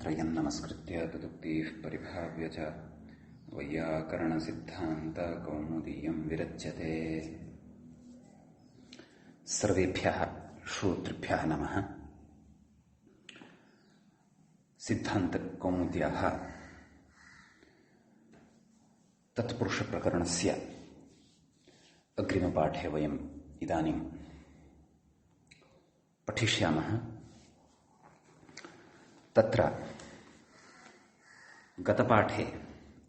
त्रयं नमस्कृत्य तदुक्तिः परिभाव्य च वैयाकरणसिद्धान्तकौमुदीयं विरच्यते। सर्वेभ्यः श्रोतृभ्यः नमः। सिद्धान्तकौमुद्याः तत्पुरुषप्रकरणस्य अग्रिमपाठे वयम् इदानीं पठिष्यामः। तत्र गतपाठे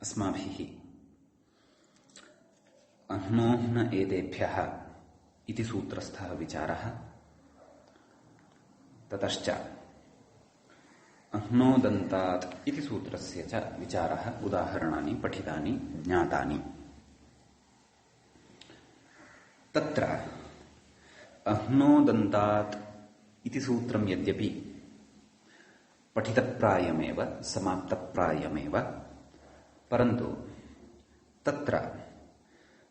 अस्माभिः अह्नोह्न एतेभ्यः इति सूत्रस्थः विचारः, ततश्च अह्नोदन्तात् इति सूत्रस्य च विचारः, उदाहरणानि पठितानि ज्ञातानि। तत्र अह्नोदन्तात् इति सूत्रं यद्यपि पठितप्रायमेव, समाप्तप्रायमेव, परन्तु तत्र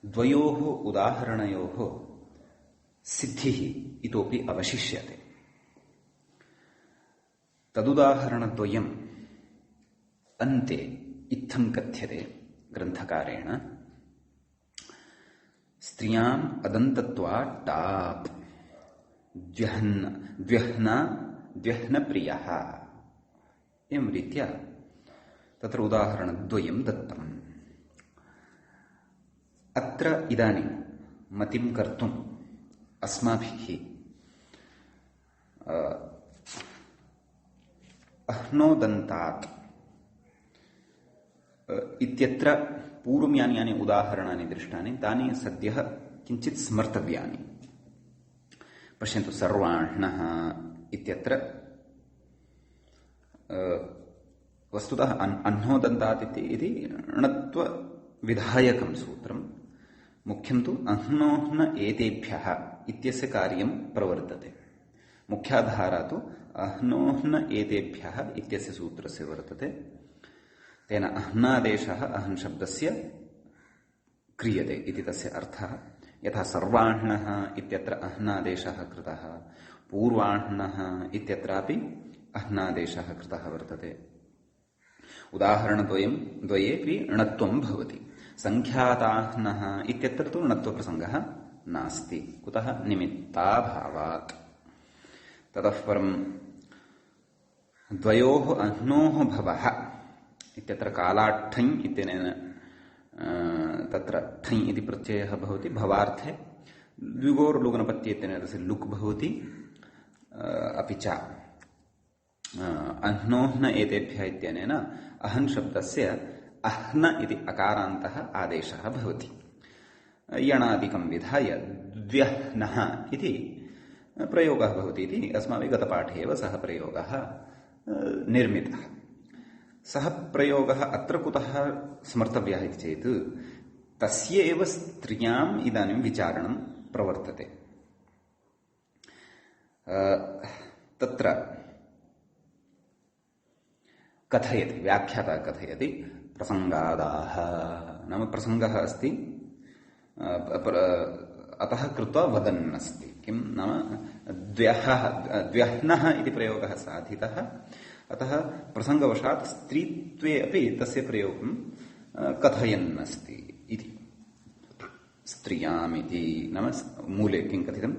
द्वयोः उदाहरणयोः सिद्धिः इतोपि अवशिष्यते। तदुदाहरणद्वयम् अन्ते इत्थं कथ्यते ग्रन्थकारेण: स्त्रियाम् अदन्तत्वात् टाप् द्व्यह्नप्रियः। एवं रीत्या तत्र उदाहरणद्वयं दत्तम्। अत्र इदानीं मतिं कर्तुम् अस्माभिः अह्नोदन्तात् इत्यत्र पूर्वं यानि यानि उदाहरणानि दृष्टानि तानि सद्यः किञ्चित् स्मर्तव्यानि। पश्यन्तु, सर्वाण्णः इत्यत्र वस्तुतः अह्नोदन्तात् इति णत्वविधायकं सूत्रं। मुख्यं तु अह्नोह्न एतेभ्यः इत्यस्य कार्यं प्रवर्तते। मुख्याधारा तु अह्नोह्न एतेभ्यः इत्यस्य सूत्रस्य वर्तते। तेन अह्नादेशः अहं शब्दस्य क्रियते इति तस्य अर्थः। यथा सर्वाण्णः इत्यत्र अह्नादेशः कृतः, पूर्वाह्णः इत्यत्रापि अह्नादेशः कृतः वर्तते। उदाहरणद्वयेपि णत्वं भवति। संख्याताह्नः इत्यत्र तु णत्वप्रसङ्गः नास्ति। कुतः? निमित्ताभावात्। ततः परं द्वयोः अह्नोः भवः इत्यत्र कालाट्ठञ् इत्यनेन तत्र ठञ् इति प्रत्ययः भवति। भवार्थे द्विगोर्लुगनपत्ये इत्यनेन तस्य लुक् भवति। अपि च अह्नोह्न एतेभ्यः इत्यनेन अहन् शब्दस्य अह्न इति अकारान्तः आदेशः भवति। यणादिकं विधाय द्व्यह्नः इति प्रयोगः भवति इति अस्माभिः गतपाठे एव सः प्रयोगः निर्मितः। सः प्रयोगः अत्र कुतः स्मर्तव्यः इति चेत् तस्य एव स्त्रियाम् इदानीं विचारणं प्रवर्तते। तत्र कथयति, व्याख्याता कथयति, प्रसङ्गादाः नाम प्रसङ्गः अस्ति, अतः कृत्वा वदन्नस्ति। किं नाम द्व्यह्नः इति प्रयोगः साधितः, अतः प्रसङ्गवशात् स्त्रीत्वे अपि तस्य प्रयोगं कथयन्नस्ति इति। स्त्रियाम् इति नाम मूले किं कथितं?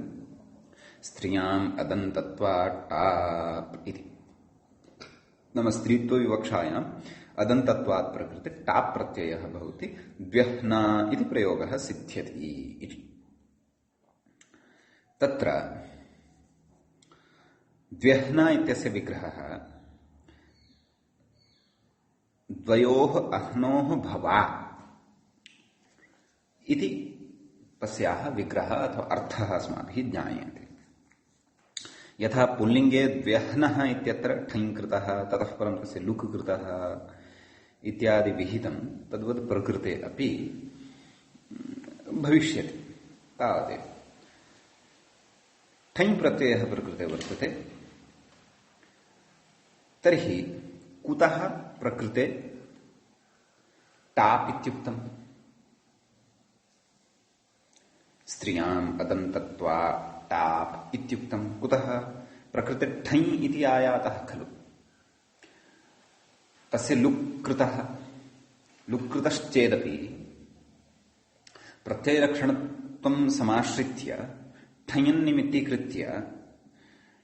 स्त्रियाम् अदन्तत्वात् टाप् इति। नाम स्त्रीत्वविवक्षायाम् अदन्तत्वात् प्रकृते टाप् प्रत्ययः भवति, द्व्यह्ना इति प्रयोगः सिद्ध्यति इति। तत्र द्व्यह्ना इत्यस्य विग्रहः द्वयोः अह्नोः भवा इति तस्याः विग्रहः अथवा अर्थः अस्माभिः ज्ञायते। यथा पुल्लिङ्गे द्व्यह्नः इत्यत्र ठञ् कृतः, ततः परं तस्य लुक् कृतः इत्यादि विहितं, तद्वत् प्रकृते अपि भविष्यति। तावदेव ठञ् प्रत्ययः प्रकृते वर्तते। तर्हि कुतः प्रकृते टाप् इत्युक्तम्? स्त्रियाम् अदन्तत्वात् टाप् इत्युक्तं कुतः? प्रकृते ठञ् इति आयातः खलु। तस्य लुक् कृतश्चेदपि प्रत्ययलक्षणत्वं समाश्रित्य ठञ्निमित्तीकृत्य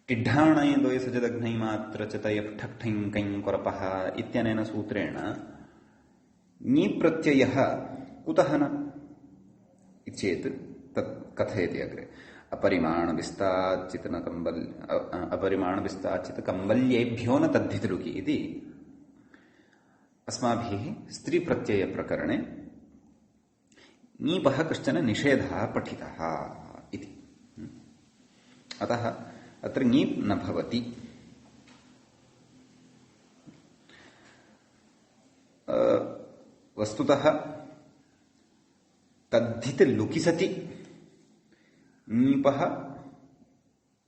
टिड्ढाणय द्वयसजदघ्नై मात्र च तयः ठक् ठञ् कैं कोरपः इत्यनेन सूत्रेण नी प्रत्ययः कुतः न चेत् तत् कथयति अग्रे अपरिमाणविस्ताच्चित कम्बल्येभ्यो न तद्धितृकि इति अस्माभिः स्त्रीप्रत्ययप्रकरणे नीपः कश्चन निषेधः पठितः इति। अतः अत्र नीप् न भवति। वस्तुतः तद्धित लुकि सति नीपः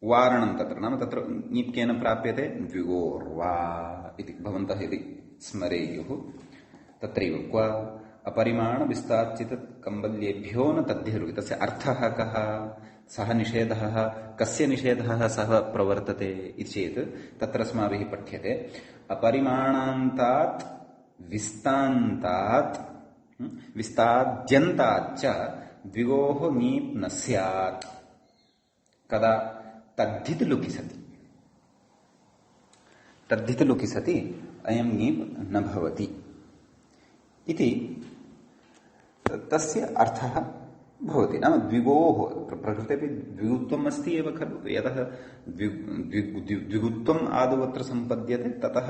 वारणं तत्र नाम तत्र नीप् केन प्राप्यते द्विगोर्वा इति भवन्तः यदि स्मरेयुः तत्रैव क्व अपरिमाण विस्ताच्चित कम्बल्येभ्यो न तद्धितृकि तस्य अर्थः कः सः निषेधः कस्य निषेधः सः प्रवर्तते इति चेत् तत्र अस्माभिः पठ्यते अपरिमाणान्तात् विस्तान्तात् विस्ताद्यन्ताच्च द्विगोः नीप् न स्यात् कदा तद्धित लुकि सति अयं नीप् न भवति इति तस्य अर्थः भवति। नाम द्विगोः प्रकृतेपि द्विगुत्वम् अस्ति एव खलु यतः द्विगुत्वम् आदौ अत्र सम्पद्यते ततः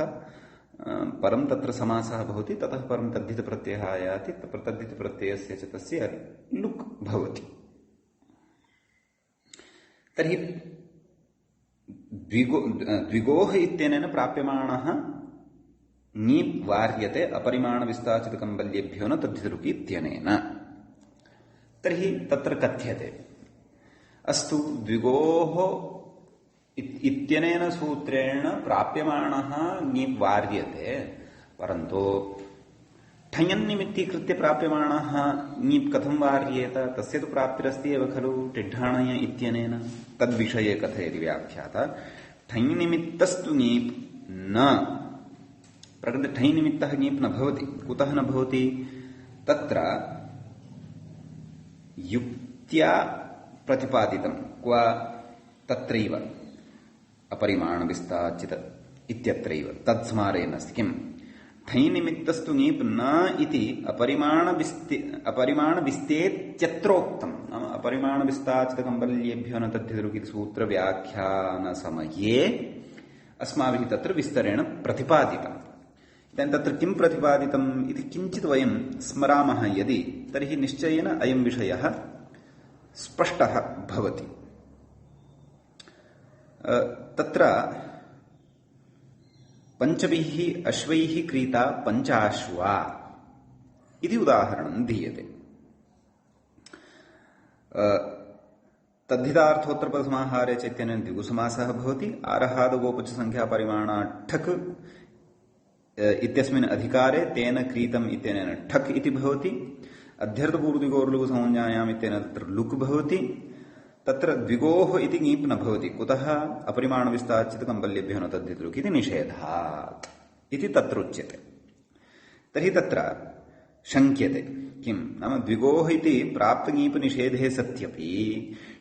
परं तत्र समासः भवति ततः परं तद्धितप्रत्ययः आयाति तद्धितप्रत्ययस्य च तस्य लुक् भवति। तर्हि द्विगोः इत्यनेन प्राप्यमाणः नीप् वार्यते अपरिमाणविस्ताचितकम्बल्येभ्यो न तद्धितृकि इत्यनेन। तर्हि तत्र कथ्यते अस्तु द्विगोः इत्यनेन सूत्रेण प्राप्यमाणः नीप् वार्यते परन्तु ठञ्निमित्तीकृत्य प्राप्यमाणः नीप् कथं वार्येत तस्य तु प्राप्तिरस्ति एव खलु टिड्ढाणय इत्यनेन तद्विषये कथयति व्याख्याता ठञ्निमित्तस्तु नीप् न प्रकृते ठञ्निमित्तः नीप् न भवति। कुतः न भवति तत्र युक्त्या प्रतिपादितं क्व तत्रैव अपरिमाणविस्ताचित इत्यत्रैव तत्स्मारेणस्ति किम् ठञ्निमित्तस्तु नीप् न इति अपरिमाणविस्तेत्यत्रोक्तं नाम अपरिमाणविस्ताचितकम्बल्येभ्यो न तद्धितृकि सूत्रव्याख्यानसमये अस्माभिः तत्र विस्तरेण प्रतिपादितम्। इदानीं तत्र किं प्रतिपादितम् इति किञ्चित् वयं स्मरामः यदि तर्हि निश्चयेन अयं विषयः स्पष्टः भवति। तत्र पञ्चभिः अश्वैः क्रीता पञ्चाश्वा इति उदाहरणं दीयते। तद्धितार्थोत्तरपदसमाहारे चैत्यनेन द्विगुसमासः भवति। आरहादगोपचसंख्यापरिमाणात् ठक् इत्यस्मिन् अधिकारे तेन क्रीतम् इत्यनेन ठक् इति भवति। अध्यर्थपूर्वदिगोर्लुगुसंज्ञायाम् इत्यनेन तत्र लुक् भवति। तत्र द्विगोः इति नीप् न भवति कुतः अपरिमाणविस्ताचितकम्बल्येभ्यो न तद्धितृकि इति निषेधात् इति तत्र उच्यते। तर्हि तत्र शङ्क्यते किं नाम द्विगोः इति प्राप्तनीपनिषेधे सत्यपि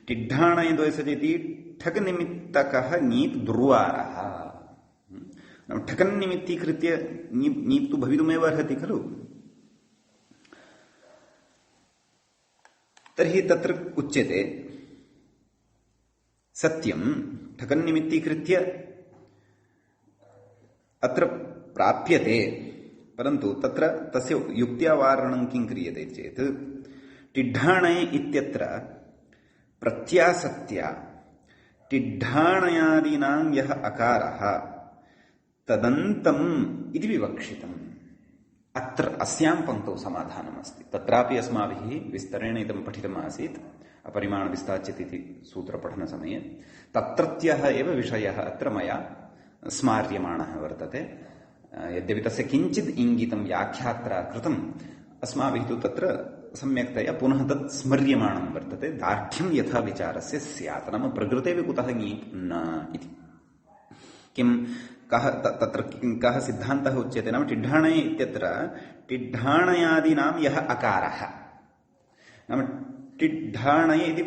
टिड्ढाणयद्वयसज इति ठक् निमित्तकः नीप् दुर्वारः ठकन्निमित्तीकृत्य नीप् तु भवितुमेव अर्हति खलु। तर्हि तत्र उच्यते सत्यं ठकन्निमित्तीकृत्य अत्र प्राप्यते परन्तु तत्र तस्य युक्त्या वारणं किं क्रियते चेत् टिड्ढाणय इत्यत्र प्रत्यासत्या टिड्ढाणयादीनां यः अकारः तदन्तम् इति विवक्षितम्। अत्र अस्यां पङ्क्तौ समाधानमस्ति। तत्रापि अस्माभिः विस्तरेण इदं पठितमासीत् अपरिमाणविस्ताच्यत इति सूत्रपठनसमये। तत्रत्यः एव विषयः अत्र मया स्मार्यमाणः वर्तते। यद्यपि तस्य किञ्चित् इङ्गितं व्याख्यात्रा कृतम् अस्माभिः तु तत्र सम्यक्तया पुनः तत् स्मर्यमाणं वर्तते दार्ढ्यं यथा विचारस्य स्यात्। नाम प्रकृतेऽपि कुतः ङीप् न इति किं तत्र कः सिद्धान्तः उच्यते नाम टिड्ढाणय इत्यत्र टिड्ढाणयादीनां यः अकारः नाम टिड्ढाणय इति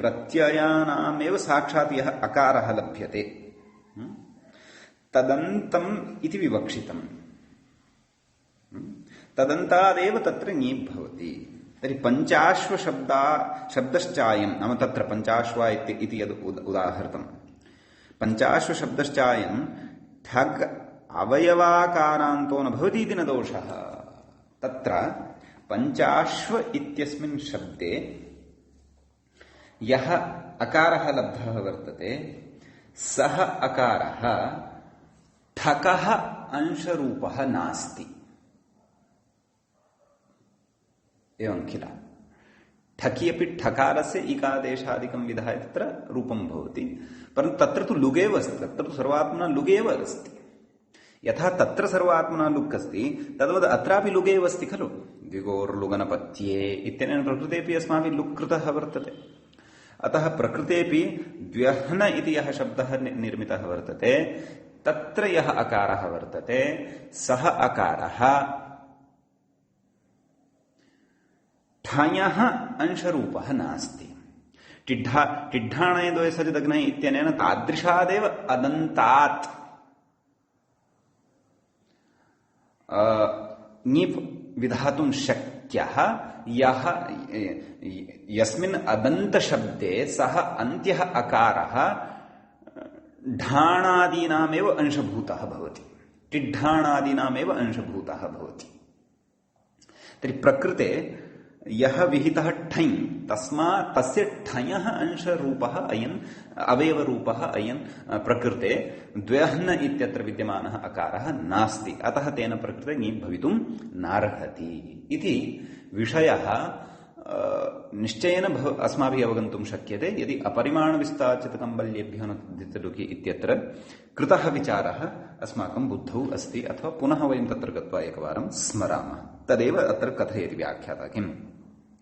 प्रत्ययानामेव साक्षात् यः अकारः लभ्यते तदन्तम् इति विवक्षितम् तदन्तादेव तत्र ङीप् भवति तर्हि शब्दश्चायं नाम तत्र पञ्चाश्वा इति यद् उदाहृतम् पञ्चाश्वशब्दश्चायं ठग् अवयवाकारान्तो न भवति इति न दोषः तत्र पञ्चाश्व इत्यस्मिन् शब्दे यः अकारः लब्धः वर्तते सः अकारः ठकः अंशरूपः नास्ति एवं किल ठकी अपि ठकारस्य इकादेशादिकं विधाय तत्र रूपं भवति परन्तु तत्र तु लुगेव अस्ति तत्र तु सर्वात्मना लुगेव अस्ति यथा तत्र सर्वात्मना लुक् अस्ति तद्वत् अत्रापि लुगेव अस्ति खलु द्विगोर्लुगनपत्ये इत्यनेन प्रकृतेपि अस्माभिः लुक् कृतः वर्तते अतः प्रकृतेपि द्व्यह्न इति यः शब्दः निर्मितः वर्तते तत्र यः अकारः वर्तते सः अकारः ठञः अंशरूपः नास्ति टिड्ढाणय सजदग्नय इत्यनेन तादृशादेव अदन्तात् ङीप् विधातुं शक्यः यः यस्मिन् अदन्तशब्दे सः अन्त्यः अकारः ढाणादीनामेव अंशभूतः भवति टिड्ढाणादीनामेव अंशभूतः भवति तर्हि प्रकृते यः विहितः ठञ् तस्मात् तस्य ठञः अंशरूपः अयम् अवयवरूपः अयम् प्रकृते द्व्यह्न इत्यत्र विद्यमानः अकारः नास्ति अतः तेन प्रकृते ङीप् भवितुं नार्हति इति विषयः निश्चयेन अस्माभिः अवगन्तुं शक्यते यदि अपरिमाणविस्ताचितकम्बल्येभ्यो न तद्धितलुकि इत्यत्र कृतः विचारः अस्माकं बुद्धौ अस्ति अथवा पुनः वयं तत्र गत्वा एकवारं स्मरामः तदेव अत्र कथयति व्याख्याता किम्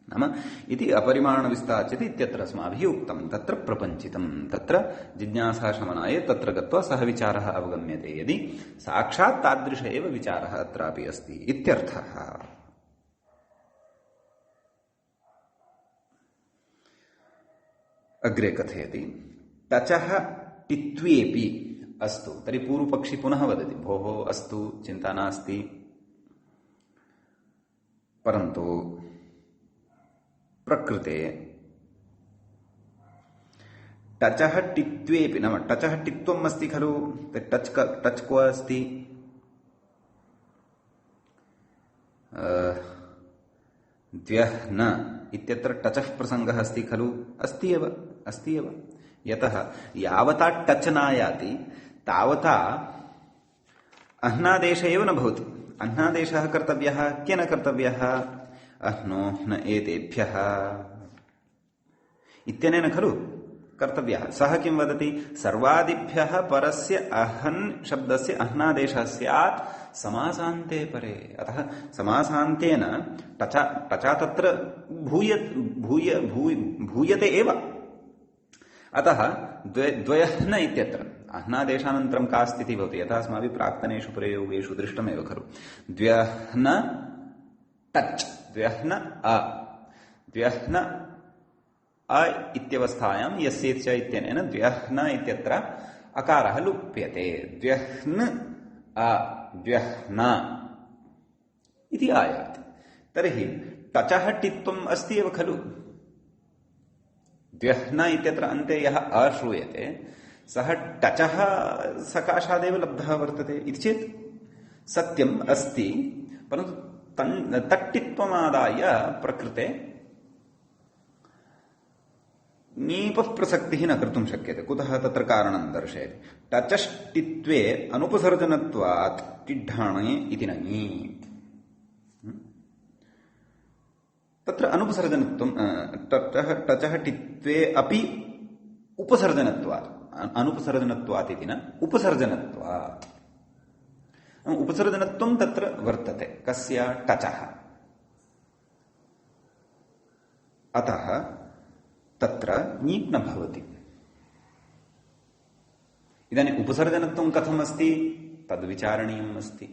नाम इति अपरिमाणविस्ताचित इत्यत्र अस्माभिः उक्तं तत्र प्रपञ्चितं तत्र जिज्ञासाशमनाय तत्र गत्वा सः विचारः अवगम्यते यदि साक्षात् तादृश एव विचारः अत्रापि अस्ति इत्यर्थः अग्रे कथयति टचः टित्वेपि अस्तु तर्हि पूर्वपक्षी पुनः वदति भोः अस्तु चिन्ता नास्ति परन्तु प्रकृते टचः टित्वेपि नाम टचः टित्वम् अस्ति खलु टच क्व अस्ति द्व्यह्न इत्यत्र टचः प्रसङ्गः अस्ति खलु अस्ति एव यतः यावता टच नायाति तावता अह्नादेश एव न भवति अह्नादेशः कर्तव्यः केन कर्तव्यः अह्नो न एतेभ्यः इत्यनेन खलु कर्तव्यः सः किं वदति सर्वादिभ्यः परस्य अहन् शब्दस्य अह्नादेशः स्यात् समासान्ते परे अतः समासान्तेन टचा तत्र भूयते एव अतः द्वयह्न इत्यत्र अह्नादेशानन्तरं का स्थितिः भवति यथा अस्माभिः प्राक्तनेषु प्रयोगेषु दृष्टमेव खलु द्व्यह्न टच् द्व्यह्न अ इत्यवस्थायां यस्येच्च इत्यनेन द्व्यह्न इत्यत्र अकारः लुप्यते द्व्यह्न द्व्यह्न इति आयाति तर्हि टचः टित्वम् अस्ति एव खलु द्व्यह्न इत्यत्र अन्ते यः अश्रूयते सः टचः सकाशादेव लब्धः वर्तते इति चेत् सत्यम् अस्ति परन्तु तट्टित्वमादाय प्रकृते ङीपः प्रसक्तिः न कर्तुं शक्यते कुतः तत्र कारणं दर्शयति टचष्टित्वे अनुपसर्जनत्वात् टिड्ढाणये इति न ङीप् तत्र अनुपसर्जनत्वं टचः टित्वे अपि उपसर्जनत्वात् अनुपसर्जनत्वात् इति न उपसर्जनत्वात् उपसर्जनत्वं तत्र वर्तते कस्य टचः अतः तत्र ङीप् न भवति इदानीम् उपसर्जनत्वं कथमस्ति तद्विचारणीयम् अस्ति।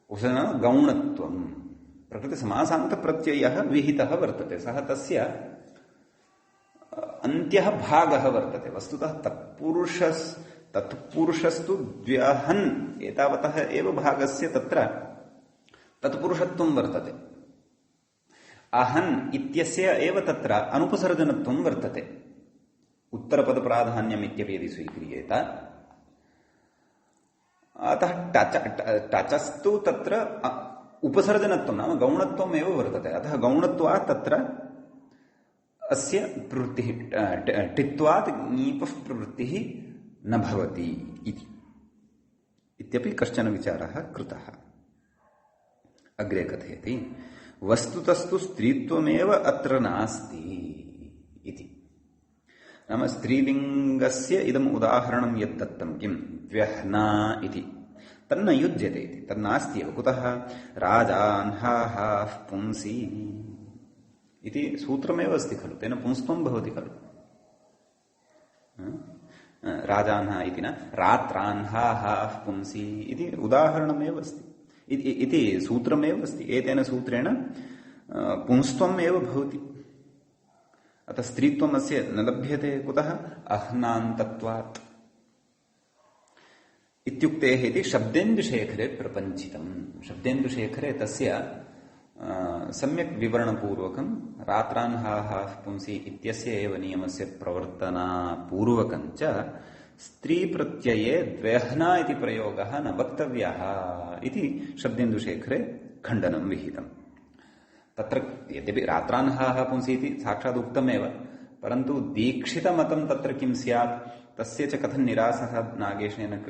उपसर्जनं गौणत्वं प्रकृतिसमासान्तप्रत्ययः विहितः वर्तते, सः तस्य अन्त्यः भागः वर्तते। वस्तुतः तत्पुरुषस्तु द्व्यहन् एतावतः एव भागस्य तत्र तत्पुरुषत्वं वर्तते। अहन् इत्यस्य एव तत्र अनुपसर्जनत्वं वर्तते। उत्तरपदप्राधान्यम् इत्यपि यदि स्वीक्रियेत, अतः टचस्तु तत्र उपसर्जनत्वं नाम गौणत्वमेव वर्तते। अतः गौणत्वात् तत्र अस्य प्रवृत्तिः टित्वात् ङीपः प्रवृत्तिः न भवति इत्यपि कश्चन विचारः कृतः। अग्रे कथयति वस्तुतस्तु स्त्रीत्वमेव अत्र नास्ति इति। नाम स्त्रीलिङ्गस्य इदम् उदाहरणं यद्दत्तं किं द्व्यह्ना इति तन्न युज्यते इति, तन्नास्ति एव। कुतः? राजान्हाः पुंसि इति सूत्रमेव अस्ति खलु, तेन पुंस्त्वं भवति खलु। राजान्हा इति न रात्रान्हाः पुंसि इति उदाहरणमेव अस्ति, इति सूत्रमेव अस्ति। एतेन सूत्रेण पुंस्त्वम् एव भवति। अतः स्त्रीत्वम् अस्य न लभ्यते। कुतः? अह्नान्तत्वात् इत्युक्तेः इति शब्देन्दुशेखरे प्रपञ्चितम्। शब्देन्दुशेखरे तस्य सम्यक् विवरणपूर्वकं रात्रान्हाः पुंसि इत्यस्य एव नियमस्य प्रवर्तनापूर्वकं च स्त्रीप्रत्यये द्व्यह्ना इति प्रयोगः न वक्तव्यः इति शब्देन्दुशेखरे खण्डनं विहितम्। तत्र यद्यपि रात्रान्हाः पुंसि इति साक्षात् उक्तमेव, परन्तु दीक्षितमतं तत्र किं स्यात्, तस्य च कथं निरासः नागेशेन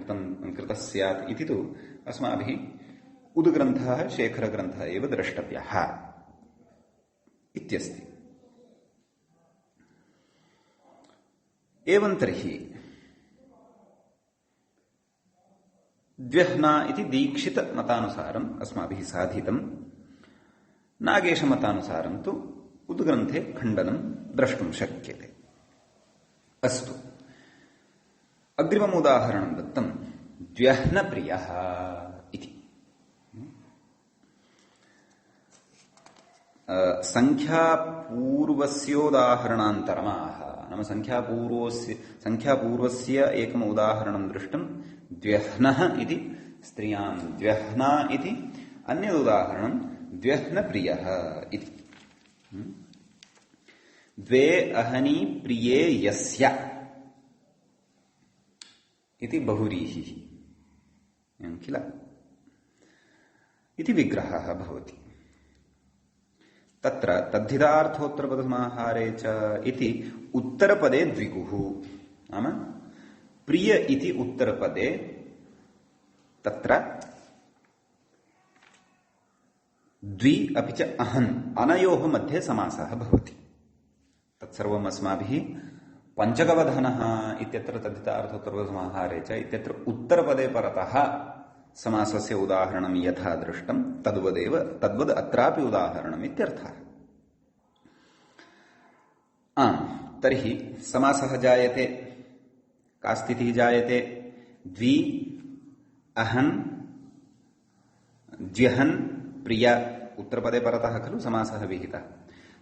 कृतः स्यात् इति तु अस्माभिः उद्ग्रन्थः शेखरग्रन्थः एव द्रष्टव्यः इत्यस्ति। एवं तर्हि द्व्यह्ना इति दीक्षितमतानुसारम् अस्माभिः साधितं, नागेशमतानुसारं तु उद्ग्रन्थे खण्डनं द्रष्टुं शक्यते। अस्तु, अग्रिमम् उदाहरणं दत्तं द्व्यह्नप्रियः इति। संख्यापूर्वस्योदाहरणान्तरमाह, नाम संख्यापूर्वस्य एकम् उदाहरणं दृष्टं द्व्यह्नः इति स्त्रियां द्व्यह्ना इति, अन्यदुदाहरणं द्व्यह्नप्रियः इति। द्वे अहनी प्रिये यस्य इति बहुव्रीहिः किल इति विग्रहः भवति। तत्र तद्धितार्थोत्तरपदसमाहारे च इति उत्तरपदे द्विगुः, नाम प्रिय इति उत्तरपदे तत्र द्वि अपि च अहन् अनयोः मध्ये समासः भवति। तत्सर्वम् अस्माभिः पञ्चकवधनः इत्यत्र तद्धितार्थोत्तरपदसमाहारे च इत्यत्र उत्तरपदे परतः समासस्य उदाहरणं यथा दृष्टं तद्वद् अत्रापि उदाहरणम् इत्यर्थः। तर्हि समासः जायते, का स्थितिः जायते? द्वि अहन् द्व्यहन् प्रिय उत्तरपदे परतः खलु समासः विहितः।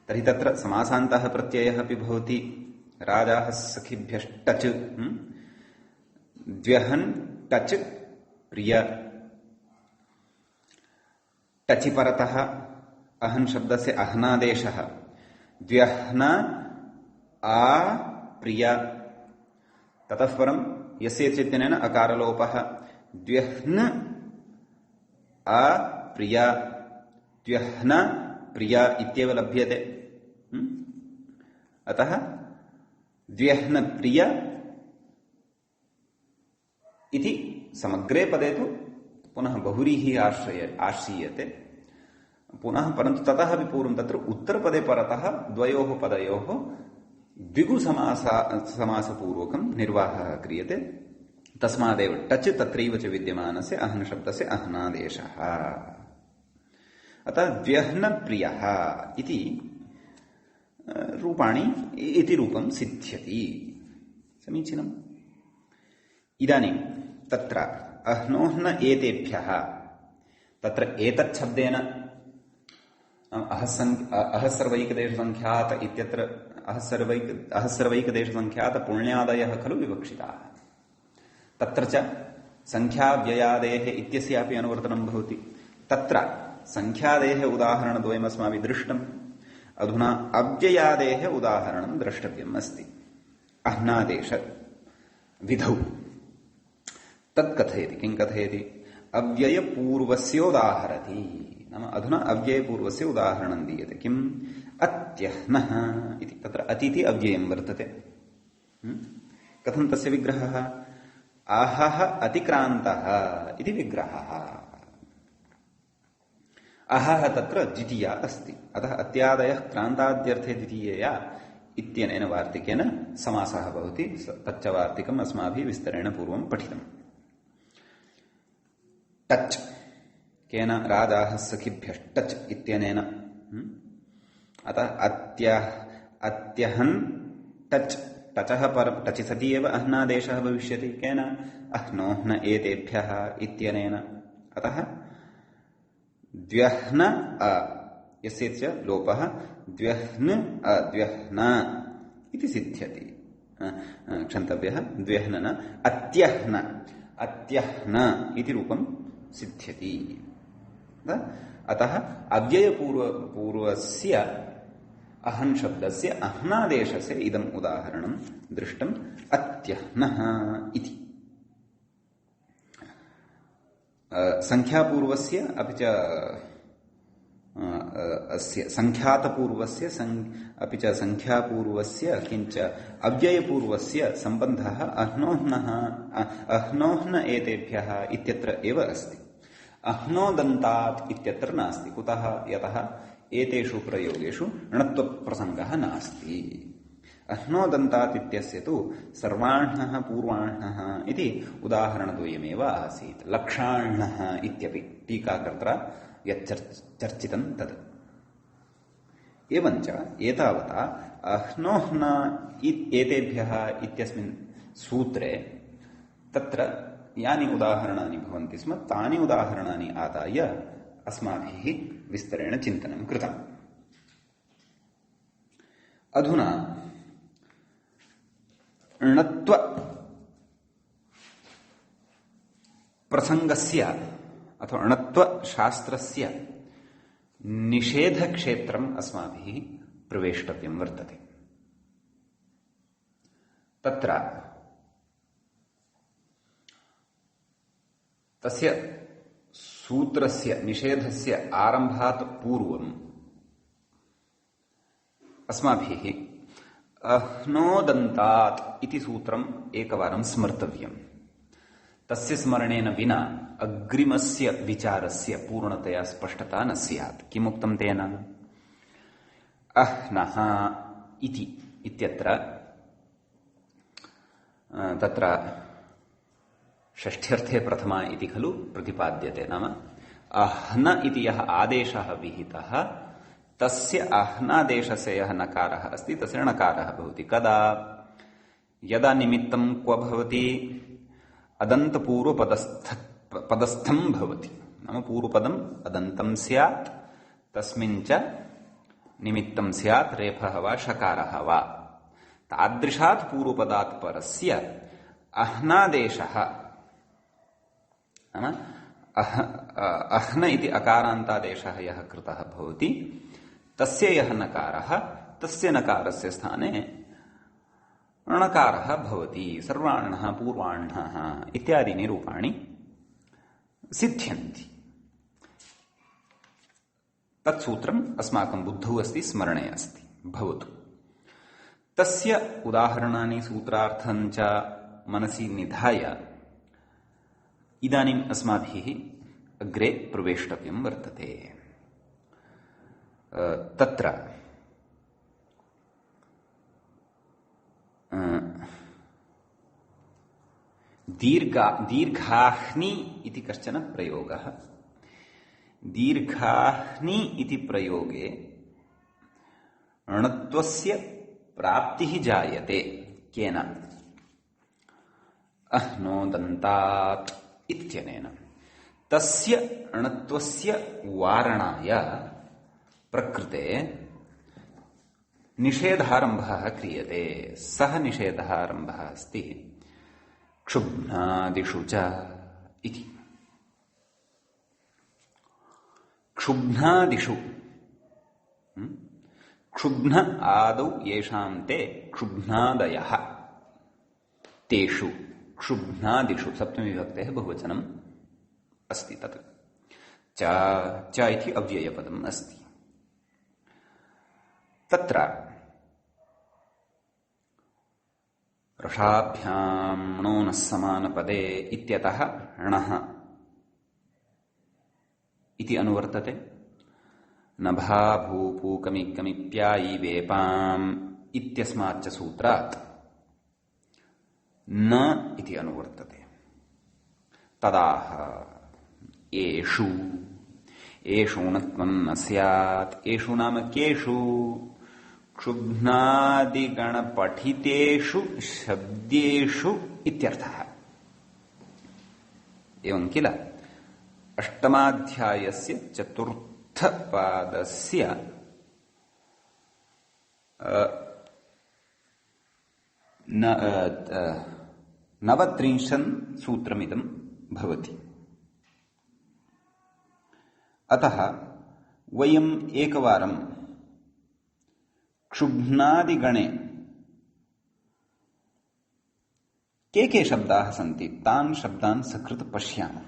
तर्हि तत्र समासान्तः प्रत्ययः अपि भवति। राजाः सखिभ्यश्टच् द्व्यहन् टच् प्रिय, टचि परतः अहन् शब्दस्य अह्नादेशः, द्व्यह्न आ प्रिय, ततः परं यस्य चेत्यनेन अकारलोपः, द्व्यह्न आ प्रिय, द्व्यह्न प्रिय इत्येव लभ्यते। अतः द्व्यह्न प्रिय इति समग्रे पदे तु पुनः बहुव्रीहिः आश्रीयते पुनः, परन्तु ततः अपि पूर्वं तत्र उत्तरपदे परतः द्वयोः पदयोः द्विगुसमासपूर्वकं निर्वाहः क्रियते। तस्मादेव टच् तत्रैव च विद्यमानस्य अहन् शब्दस्य अह्नादेशः। अतः द्व्यह्नप्रियः इति रूपाणि इति रूपं सिद्ध्यति। समीचीनम्। इदानीं तत्र अह्नोह्न एतेभ्यः तत्र एतत् शब्देन अहस्सर्वैकदेशसङ्ख्यात इत्यत्र अहस्सर्वैकदेशसङ्ख्यात पुण्यादयः खलु विवक्षिताः। तत्र च सङ्ख्याव्ययादेः इत्यस्यापि अनुवर्तनं भवति। तत्र सङ्ख्यादेः उदाहरणद्वयम् अस्माभिः दृष्टम्। अधुना अव्ययादेः उदाहरणं द्रष्टव्यम् अस्ति अह्नादेश विधौ। तत् कथयति। किं कथयति? अव्ययपूर्वस्योदाहरति। नाम अधुना अव्ययपूर्वस्य उदाहरणं दीयते। किम्? अत्यह्नः इति। तत्र अतीति अव्ययं वर्तते। कथं तस्य विग्रहः? अहः अतिक्रान्तः इति विग्रहः। अहः तत्र द्वितीया अस्ति। अतः अत्यादयः क्रान्ताद्यर्थे द्वितीयया इत्यनेन वार्तिकेन समासः भवति। तच्च वार्तिकम् अस्माभिः विस्तरेण पूर्वं पठितम्। टच् केन? राजाः सखिभ्यः टच् इत्यनेन। अतः अत्यहन् टच्। टचः परं टचि सति एव अह्नादेशः भविष्यति। केन? अह्नोह्न एतेभ्यः इत्यनेन। अतः द्व्यह्न यस्य च लोपः द्व्यह्न द्व्यह्न इति सिद्ध्यति। क्षन्तव्यः द्व्यह्न न अत्यह्न अत्यह्न इति रूपं सिद्ध्यति। अतः अव्ययपूर्वस्य अहन् शब्दस्य अह्नादेशस्य इदम् उदाहरणं दृष्टम् अत्यह्नः इति। संख्यापूर्वस्य अपि च अस्य संख्यातपूर्वस्य अपि च संख्यापूर्वस्य किञ्च अव्ययपूर्वस्य सम्बन्धः अह्नोह्न एतेभ्यः इत्यत्र एव अस्ति। अह्नोदन्तात् इत्यत्र नास्ति। कुतः? यतः एतेषु प्रयोगेषु णत्वप्रसङ्गः नास्ति। अह्नोदन्तात् इत्यस्य तु सर्वाण्णः पूर्वाण्णः इति उदाहरणद्वयमेव आसीत्। लक्षाण्णः इत्यपि टीकाकर्त्रा यच्चर्चितं तत्। एवञ्च एतावता अह्नोह्न एतेभ्यः इत्यस्मिन् सूत्रे तत्र यानि उदाहरणानि भवन्ति स्म तानि उदाहरणानि आदाय अस्माभिः विस्तरेण चिन्तनं कृतम्। अधुना णत्व प्रसङ्गस्य अथवा णत्वशास्त्रस्य निषेधक्षेत्रम् अस्माभिः प्रवेष्टव्यं वर्तते। तत्र तस्य सूत्रस्य निषेधस्य आरम्भात् पूर्वम् अस्माभिः अह्नोदन्तात् इति सूत्रम् एकवारं स्मर्तव्यम्। तस्य स्मरणेन विना अग्रिमस्य विचारस्य पूर्णतया स्पष्टता न स्यात्। किमुक्तं तेन? अह्नः इति इत्यत्र तत्र षष्ठ्यर्थे प्रथमा इति खलु प्रतिपाद्यते। नाम अह्न इति यः आदेशः विहितः तस्य अह्नादेशस्य यः नकारः अस्ति तस्य णकारः भवति। कदा? यदा निमित्तं क्व भवति? अदन्तपूर्वपदस्थं भवति। नाम पूर्वपदम् अदन्तं स्यात्, तस्मिन् च निमित्तं स्यात् रेफः वा शकारः वा। तादृशात् पूर्वपदात् परस्य अह्नादेशः नाम अह्न इति अकारान्तादेशः यः कृतः भवति तस्य यः नकारः तस्य नकारस्य स्थाने णकारः भवति। सर्वाण्णः पूर्वाण्णः इत्यादीनि रूपाणि सिद्ध्यन्ति। तत्सूत्रम् अस्माकं बुद्धौ अस्ति, स्मरणे अस्ति, भवतु। तस्य उदाहरणानि सूत्रार्थं च मनसि निधाय इदानीम् अस्माभिः अग्रे प्रवेष्टव्यं वर्तते। तत्र दीर्घाह्नि इति कश्चन प्रयोगः। दीर्घाह्नि इति प्रयोगे णत्वस्य प्राप्तिः जायते। केन? अह्नोदन्तात् इत्यनेन तस्य णत्वस्य वारणाय प्रकृते निषेधारम्भः क्रियते। सः निषेधारम्भः अस्ति क्षुब्नादिषु च इति। क्षुब्नादिषु क्षुब्न आदौ येषां ते क्षुब्नादयः तेषु क्षुब्नादिषु सप्तमी विभक्तेः बहुवचनम् अस्ति। तत् च इति अव्ययपदम् अस्ति। तत्र रषाभ्यां णोनः समानपदे इत्यतः णः इति अनुवर्तते। नभा भूपूकमिकमिप्यायि वेपाम् इत्यस्माच्च सूत्रात् न इति अनुवर्तते। तदाह एषु एषु णत्वं न स्यात्। एषु नाम केषु? क्षुब्नादिगणपठितेषु शब्देषु इत्यर्थः। एवं किल अष्टमाध्यायस्य चतुर्थपादस्य नवत्रिंशन् सूत्रमिदं भवति। अतः वयम् एकवारं क्षुब्नादिगणे के शब्दाः सन्ति तान् शब्दान् सकृत् पश्यामः।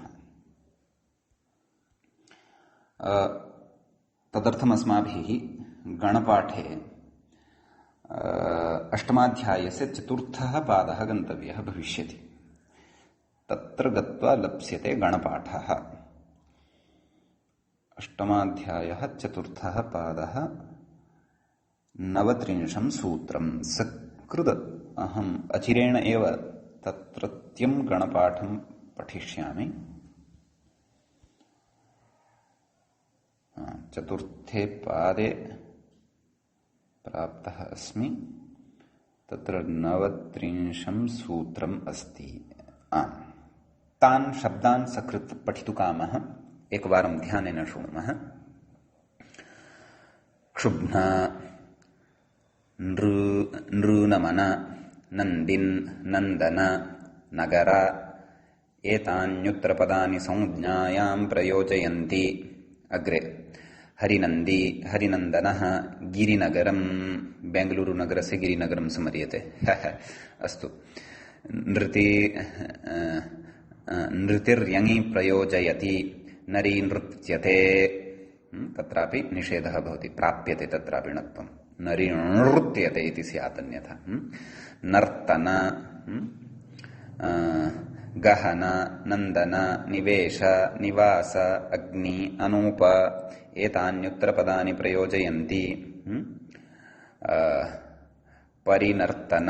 तदर्थम् अस्माभिः गणपाठे अष्टमाध्यायस्य चतुर्थः पादः गन्तव्यः भविष्यति। तत्र गत्वा लप्स्यते गणपाठः। अष्टमाध्यायः चतुर्थः पादः नवत्रिंशं सूत्रं सकृत् अहम् अचिरेण एव तत्रत्यं गणपाठं पठिष्यामि। चतुर्थे पादे प्राप्तः अस्मि। तत्र नवत्रिंशं सूत्रम् अस्ति। तान् शब्दान् सकृत् पठितुकामः एकवारं ध्यानेन शृणुमः। क्षुब्ना नृनमन नन्दिन् नन्दन नगर एतान्युत्तरपदानि संज्ञायां प्रयोजयन्ति। अग्रे हरिनन्दी हरिनन्दनः गिरिनगरं बेङ्गलूरुनगरस्य गिरिनगरं स्मर्यते। अस्तु। नृतिर्यङि प्रयोजयति नरी नृत्यते। तत्रापि निषेधः भवति। प्राप्यते तत्रापि णत्वं नरी नृत्यते इति स्यात् अन्यथा। नर्तन गहन नन्दन निवेश निवास अग्नि अनूप एतान्युत्तरपदानि प्रयोजयन्ति। परिनर्तन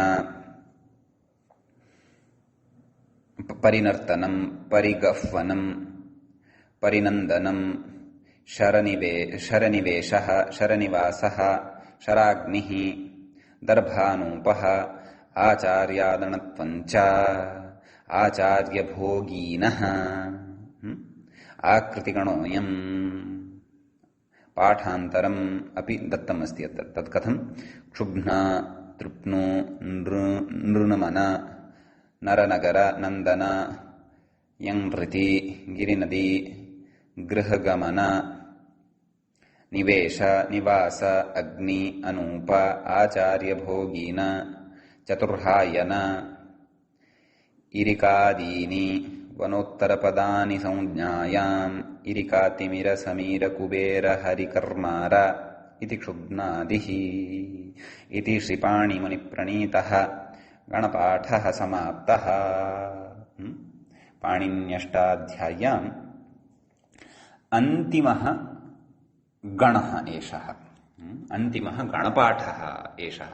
परिनर्तनं परिगह्वनं परिनन्दनं शरनिवेशः शरनिवासः शराग्निः दर्भानूपः आचार्यादणत्वञ्च आचार्यभोगीनः आकृतिगणोऽयम्। पाठान्तरम् अपि दत्तमस्ति। तत्कथं क्षुब्ना तृप्नु नृनमन नरनगर नन्दन यङ्नृति गिरिनदी गृहगमन निवेश निवास अग्नि अनूप आचार्यभोगीन चतुर्हायन इरिकादीनि वनोत्तरपदानि संज्ञायाम् इरिकातिमिर समीर कुबेर हरिकर्मार इति क्षुब्नादिः इति श्रीपाणिमुनिप्रणीतः गणपाठः समाप्तः। पाणिन्यष्टाध्याय्याम् अन्तिमः गणः एषः। अन्तिमः गणपाठः एषः।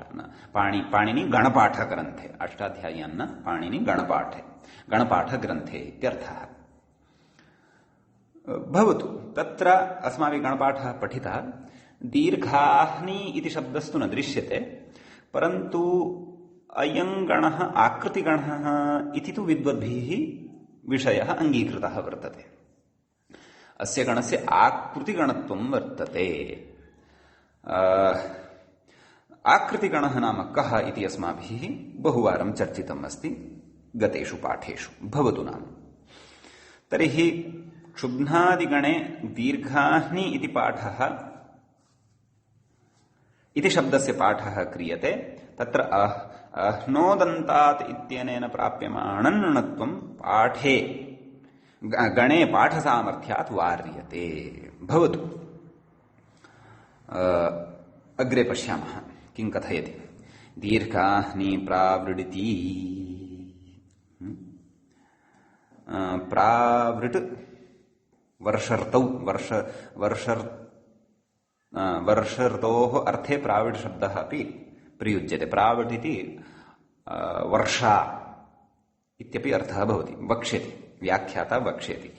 पाणिनि गणपाठग्रन्थे अष्टाध्याय्यान्न पाणिनि गणपाठग्रन्थे इत्यर्थः। भवतु तत्र अस्माभिः गणपाठः पठितः। दीर्घाह्नि इति शब्दस्तु न दृश्यते, परन्तु अयं गणः आकृतिगणः इति तु विद्वद्भिः विषयः अङ्गीकृतः वर्तते। अस्य गणस्य आकृतिगणत्वं वर्तते। आकृतिगणः नाम कः इति अस्माभिः बहुवारं चर्चितम् अस्ति गतेषु पाठेषु। भवतु नाम तर्हि क्षुब्धादिगणे दीर्घाह्नि इति पाठः इति शब्दस्य पाठः क्रियते। तत्र अह्नोदन्तात् इत्यनेन प्राप्यमाणं णत्वं पाठे गणे पाठसामर्थ्यात् वार्यते। भवतु अग्रे पश्यामः किं कथयति। दीर्घाह्नि प्रावृडिति। प्रावृट् वर्षर्तौ वर्षर्तोः अर्थे प्रावृट् शब्दः अपि प्रयुज्यते। प्रावृट् इति वर्षा इत्यपि अर्थः भवति। वक्ष्यति, व्याख्याता वक्ष्यति,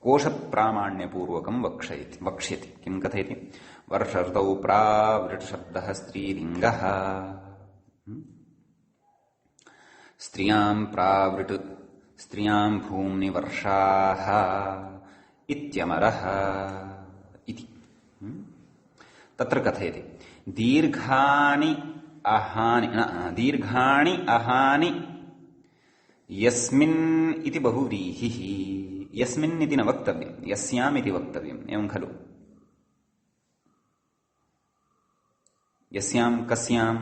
कोशप्रामाण्यपूर्वकं वक्ष्यति। किं कथयति। वर्षर्तौ प्रावृट् शब्दः स्त्रीलिङ्गः। स्त्रियां प्रावृट्, स्त्रियां भूम्नि वर्षाः इत्यमरः इति। तत्र कथयति दीर्घानि अहानि यस्मिन् इति बहुव्रीहिः। यस्मिन् इति न वक्तव्यं, यस्याम् इति वक्तव्यम्। एवं खलु। यस्यां कस्यां,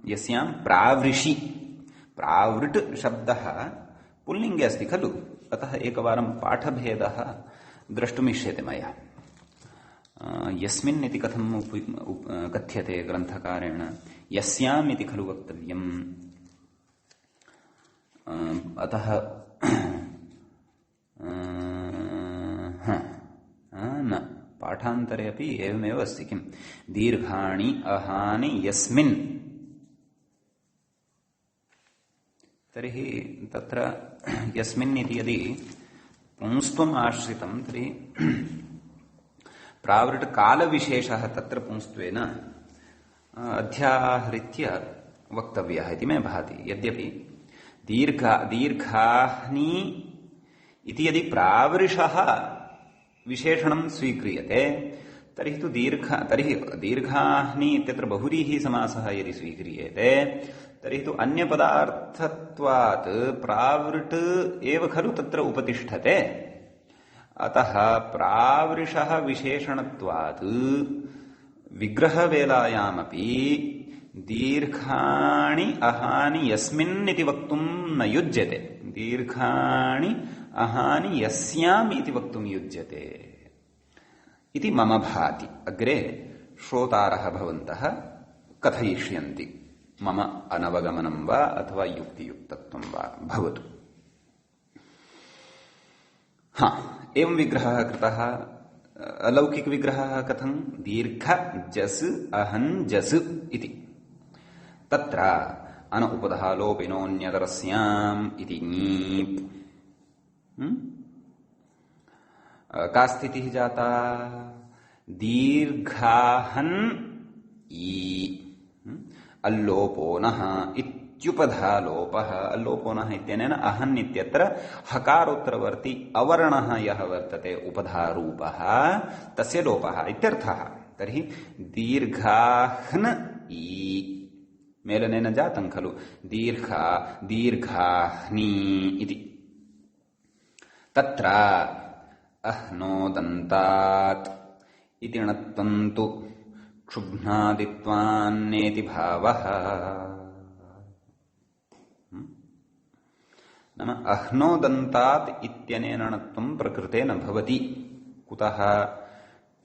यस्यां प्रावृषि। प्रावृट् शब्दः पुल्लिङ्गे अस्ति खलु। अतः एकवारं पाठभेदः द्रष्टुमिष्यते मया। यस्मिन् इति कथं कथ्यते ग्रन्थकारेण। यस्याम् इति खलु वक्तव्यम्। अतः न पाठान्तरे अपि एवमेव अस्ति। किं दीर्घाणि अहानि यस्मिन्। तर्हि तत्र यस्मिन् इति यदि पुंस्त्वम् आश्रितं तर्हि प्रावृट् कालविशेषः तत्र पुंस्त्वेन अध्याहृत्य वक्तव्यः इति मे भाति। यद्यपि दीर्घाह्नि इति यदि प्रावृषः विशेषणं स्वीक्रियते तर्हि तु दीर्घाह्नि इत्यत्र बहुव्रीहि समासः यदि स्वीक्रियते तर्हि तु अन्यपदार्थत्वात् प्रावृट् एव खलु तत्र उपतिष्ठते। अतः प्रावृषः विशेषणत्वात् विग्रहवेलायामपि दीर्घाणि अहानि यस्मिन् इति वक्तुं न युज्यते। दीर्घाणि अहानि यस्याम् इति वक्तुं युज्यते इति मम भाति। अग्रे श्रोतारः भवन्तः कथयिष्यन्ति मम अनवगमनं वा अथवा युक्तियुक्तत्वं वा। भवतु। एवं विग्रहः कृतः। अलौकिकविग्रहः कथं। दीर्घ जस् अहन् जस् इति। तत्र अन उपधालोपिनोऽन्यतरस्याम् इति ङीप्। का स्थितिः जाता। दीर्घाहन् ई अल्लोपो नः इत्युपधालोपः। अल्लोपो नः इत्यनेन अहन् इत्यत्र हकारोत्तरवर्ती अवर्णः यः वर्तते उपधारूपः तस्य लोपः इत्यर्थः। तर्हि दीर्घाह्न ई मेलनेन जातं खलु। दीर्घाह्नि इति। तत्र अह्नोदन्तात् इति णत्वं तु क्षुब्धादित्वान्नेति भावः। नाम अह्नोदन्तात् इत्यनेन णत्वं प्रकृते न भवति। कुतः।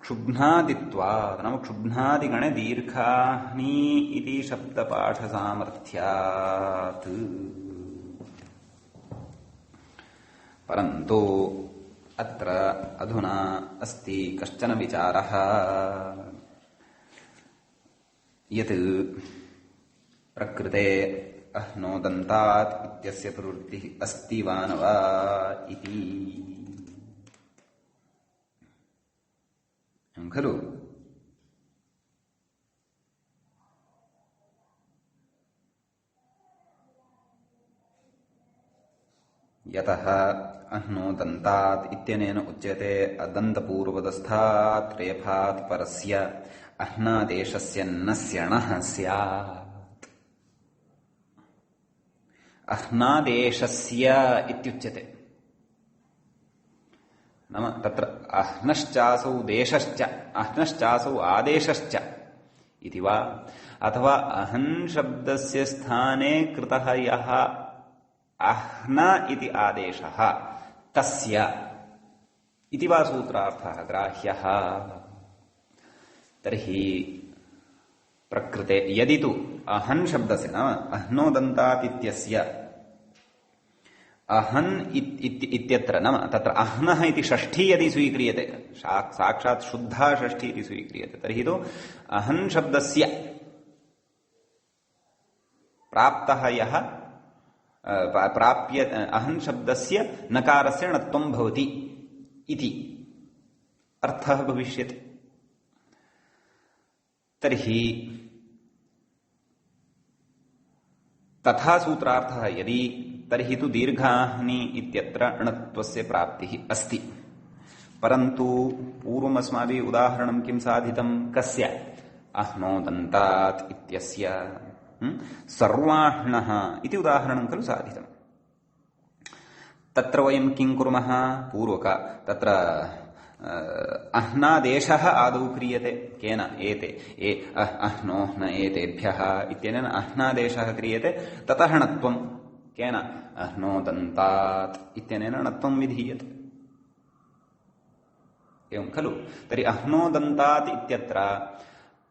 क्षुब्धादित्वात् नाम क्षुब्धादिगणे दीर्घाह्नि इति शब्दपाठसामर्थ्यात्। परन्तु अत्र अधुना अस्ति कश्चन विचारः यत् प्रकृते अह्नोदन्तात् इत्यस्य प्रवृत्तिः अस्ति वा न वा इति। खलु। यतः अह्नोदन्तात् इत्यनेन उच्यते अदन्तपूर्वपदस्थात् रेफात् परस्य अह्नादेशस्य न स्यणः स्यात्। अह्नादेशस्य इत्युच्यते नाम तत्र अह्नश्चासौ देशश्च अह्नश्चासौ आदेशश्च इति वा अथवा अहन् शब्दस्य स्थाने कृतः यः अह्न इति आदेशः तस्य इति वा सूत्रार्थः ग्राह्यः। तर्हि प्रकृते यदि तु अहन् शब्दस्य नाम अह्नोदन्तात् इत्यस्य अहन् इत्यत्र नाम तत्र अह्नः इति षष्ठी यदि स्वीक्रियते साक्षात् शुद्धा षष्ठी इति स्वीक्रियते तर्हि तु अहन् शब्दस्य प्राप्तः यः प्राप्य अहन् शब्दस्य नकारस्य णत्वं भवति इति अर्थः भविष्यति। तर्हि तथा सूत्रार्थः यदि तर्हि तु दीर्घाह्नि इत्यत्र णत्वस्य प्राप्तिः अस्ति। परन्तु पूर्वम् अस्माभिः उदाहरणं किं साधितं कस्य अह्नोदन्तात् इत्यस्य सर्वाह्णः इति उदाहरणं खलु साधितम्। तत्र वयं किं कुर्मः पूर्वक तत्र अह्नादेशः आदौ क्रियते केन एते अह्नोह्न एतेभ्यः इत्यनेन अह्नादेशः क्रियते ततः णत्वं केन अह्नोदन्तात् इत्यनेन णत्वं विधीयते एवं खलु। तर्हि अह्नोदन्तात् इत्यत्र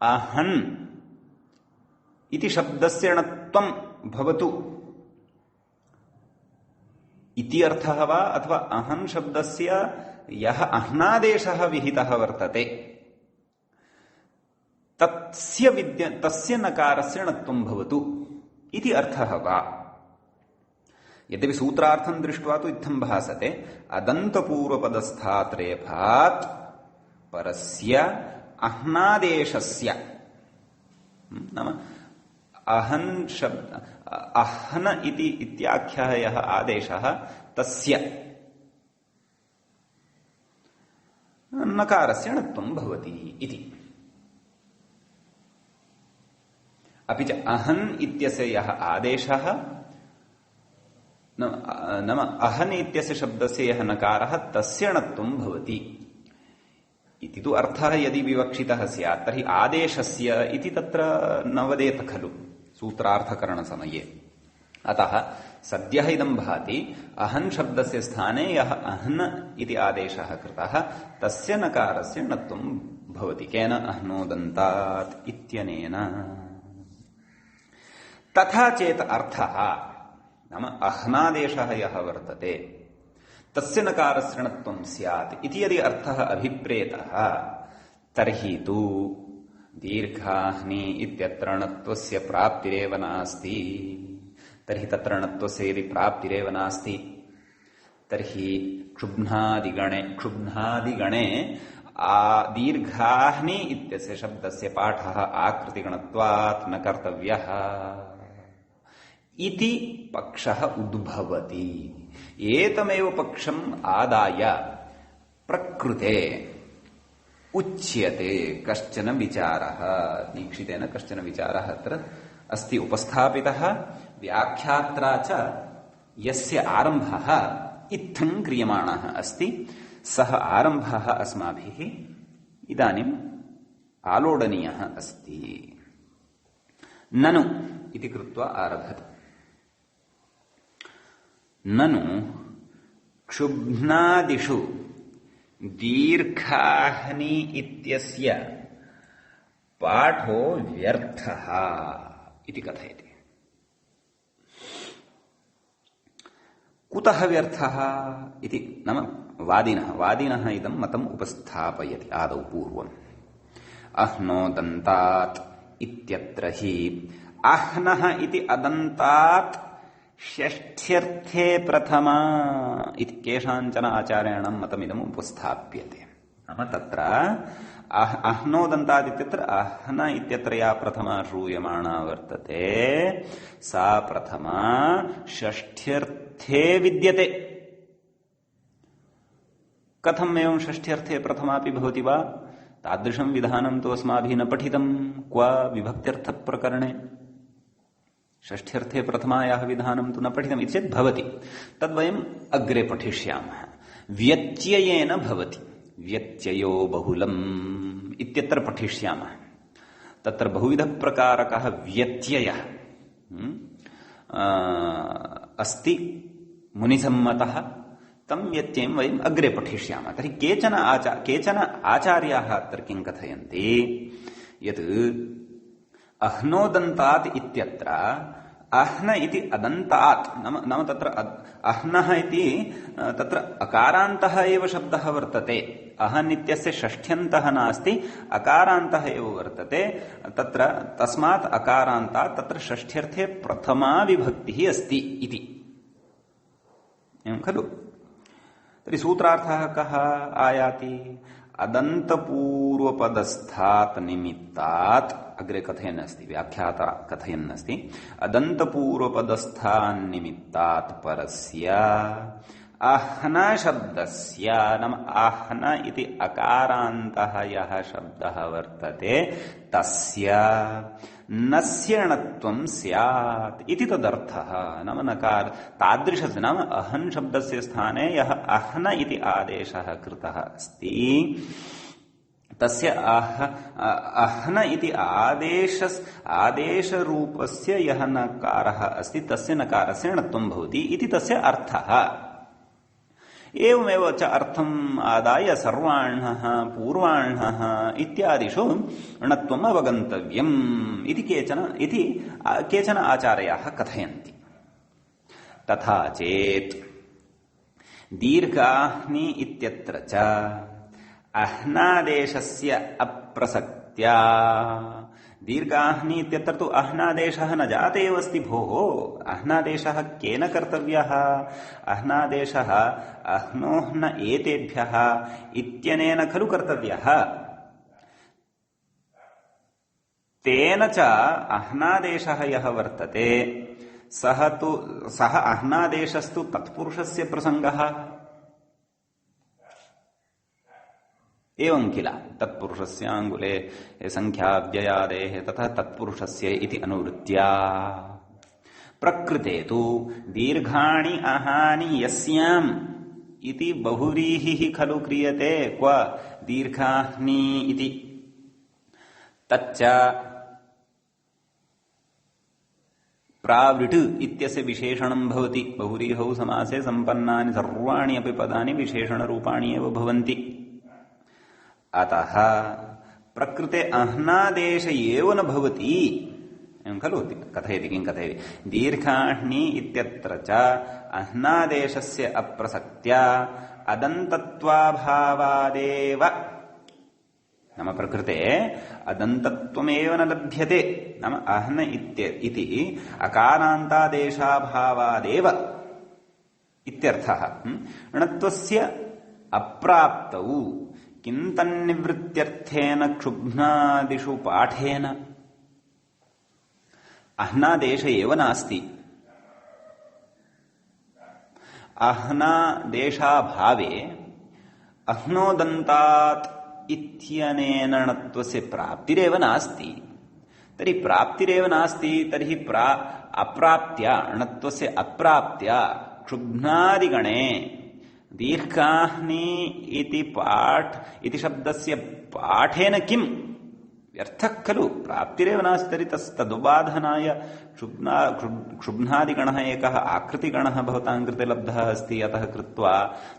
अहन् इति शब्दस्य णत्वं भवतु इति अर्थः वा अथवा अहन् शब्दस्य यः अह्नादेशः विहितः वर्तते तस्य नकारस्य णत्वं भवतु इति अर्थः वा। यद्यपि सूत्रार्थं दृष्ट्वा तु इत्थं भासते अदन्तपूर्वपदस्थात् रेफात् परस्य अह्नादेशस्य नाम अहन् शब्द अह्न इति इत्याख्यः यः आदेशः तस्य नकारस्य णत्वं भवति इति। अपि च अहन् इत्यस्य यः आदेशः नाम अहन् इत्यस्य शब्दस्य यः नकारः तस्य णत्वं भवति इति तु अर्थः यदि विवक्षितः स्यात् तर्हि आदेशस्य इति तत्र न वदेत खलु सूत्रार्थकरणसमये। अतः सद्यः इदं भाति अहन् शब्दस्य स्थाने यः अह्न इति आदेशः कृतः तस्य नकारस्य णत्वं भवति केन अह्नोदन्तात् इत्यनेन। तथा चेत् अर्थः नाम अह्नादेशः यः वर्तते तस्य नकारस्य णत्वं स्यात् इति यदि अर्थः अभिप्रेतः तर्हि तु दीर्घाह्नि इत्यत्र णत्वस्य प्राप्तिरेव नास्ति। तर्हि तत्र णत्वस्य यदि प्राप्तिरेव नास्ति तर्हि क्षुब्नादिगणे दीर्घाह्नि इत्यस्य शब्दस्य पाठः आकृतिगणत्वात् न कर्तव्यः इति पक्षः उद्भवति। एतमेव पक्षम् आदाय प्रकृते उच्यते कश्चन विचारः दीक्षितेन कश्चन विचारः अत्र अस्ति उपस्थापितः। व्याख्यात्रा च यस्य आरम्भः इत्थं क्रियमाणः अस्ति सः आरम्भः अस्माभिः इदानीम् आलोडनीयः अस्ति। ननु इति कृत्वा आरभत। ननु क्षुब्नादिषु दीर्घाह्नि इत्यस्य पाठो व्यर्थः इति कथयति। कुतः व्यर्थः इति नाम वादिनः इदं मतम् उपस्थापयति आदौ पूर्वम्। अह्नोदन्तात् इत्यत्र हि अह्नः इति अदन्तात् षष्ठ्यर्थे प्रथमा इति केषाञ्चन आचार्याणां मतमिदम् उपस्थाप्यते। नाम तत्र अह्नोदन्तात् इत्यत्र अह्न इत्यत्र या प्रथमा श्रूयमाणा वर्तते सा प्रथमा षष्ठ्यर्थे विद्यते कथम एवं षष्ठ्यर्थे प्रथमापि भवति वा तादृशं विधानं तु अस्माभिः न पठितं क्व विभक्त्यर्थ प्रकरणे षष्ठ्यर्थे प्रथमायाः विधानं तु न पठितम् इति चेत् भवति तद्वयम् अग्रे पठिष्यामः व्यत्ययेन भवति व्यत्ययो बहुलम् इत्यत्र पठिष्यामः तत्र बहुविधप्रकारकः व्यत्ययः अस्ति मुनिसम्मतः तं व्यत्ययं वयम् अग्रे पठिष्यामः तर्हि केचन आचार्याः अत्र किं कथयन्ति यत् अह्नोदन्तात् इत्यत्र अह्न इति अदन्तात् नाम तत्र अह्नः इति तत्र अकारान्तः एव शब्दः वर्तते अहन् इत्यस्य षष्ठ्यन्तः नास्ति अकारान्तः एव वर्तते तत्र तस्मात् अकारान्तात् तत्र षष्ठ्यर्थे प्रथमा विभक्तिः अस्ति इति एवं खलु तर्हि सूत्रार्थः कः आयाति अदन्तपूर्वपदस्थात् निमित्तात् अग्रे कथयन् अस्ति व्याख्याता कथयन् अस्ति अदन्तपूर्वपदस्थान्निमित्तात् परस्य अह्न शब्दस्य नाम अह्न इति अकारान्तः यः शब्दः वर्तते तस्य नस्य णत्वं स्यात् इति तदर्थः नाम नकार तादृशस्य नाम अहन् शब्दस्य स्थाने यः अह्न इति आदेशः कृतः अस्ति तस्य अह्न इति आदेशरूपस्य यः नकारः अस्ति तस्य नकारस्य णत्वं भवति इति तस्य अर्थः एवमेव च अर्थम् आदाय सर्वाण्णः पूर्वाण्णः इत्यादिषु णत्वम् अवगन्तव्यम् इति केचन आचार्याः कथयन्ति तथा चेत् दीर्घाह्नि इत्यत्र च अह्नादेशस्य अप्रसक्त्या दीर्घाह्नि इत्यत्र तु अह्नादेशः न जाते एव अस्ति भोः अह्नादेशः केन कर्तव्यः अह्नादेशः अह्नोह्न एतेभ्यः इत्यनेन खलु कर्तव्यः तेन च अह्नादेशः यः वर्तते सः अह्नादेशस्तु तत्पुरुषस्य प्रसङ्गः एवं किल तत्पुरुषस्याङ्गुले संख्याव्ययादेः तथा तत्पुरुषस्य इति अनुवृत्त्या प्रकृते तु दीर्घाणि अहानि यस्याम् इति बहुव्रीहिः खलु क्रियते क्व दीर्घाह्नि इति तच्च प्रावृट् इत्यस्य विशेषणं भवति बहुव्रीहौ समासे सम्पन्नानि सर्वाणि अपि पदानि विशेषणरूपाणि एव भवन्ति अतः प्रकृते अह्नादेश एव न भवति खलु कथयति किं कथयति दीर्घाह्नि इत्यत्र च अह्नादेशस्य अप्रसक्त्या अदन्तत्वाभावादेव नाम प्रकृते अदन्तत्वमेव न लभ्यते नाम अह्न इति अकारान्तादेशाभावादेव इत्यर्थः णत्वस्य अप्राप्तौ किन्तन्निवृत्त्यर्थेन क्षुब्नादिषु पाठेन अह्नादेश एव नास्ति अह्नादेशाभावे अह्नोदन्तात् इत्यनेन णत्वस्य प्राप्तिरेव नास्ति तर्हि प्राप्तिरेव नास्ति तर्हि अप्राप्त्या णत्वस्य अप्राप्त्या क्षुब्नादिगणे दीर्घाह्नि इति शब्दस्य पाठेन किम् व्यर्थः खलु प्राप्तिरेव नास्ति तर्हि तदुपाधनाय क्षुब्नादिगणः एकः आकृतिगणः भवतां कृते लब्धः अस्ति अतः कृत्वा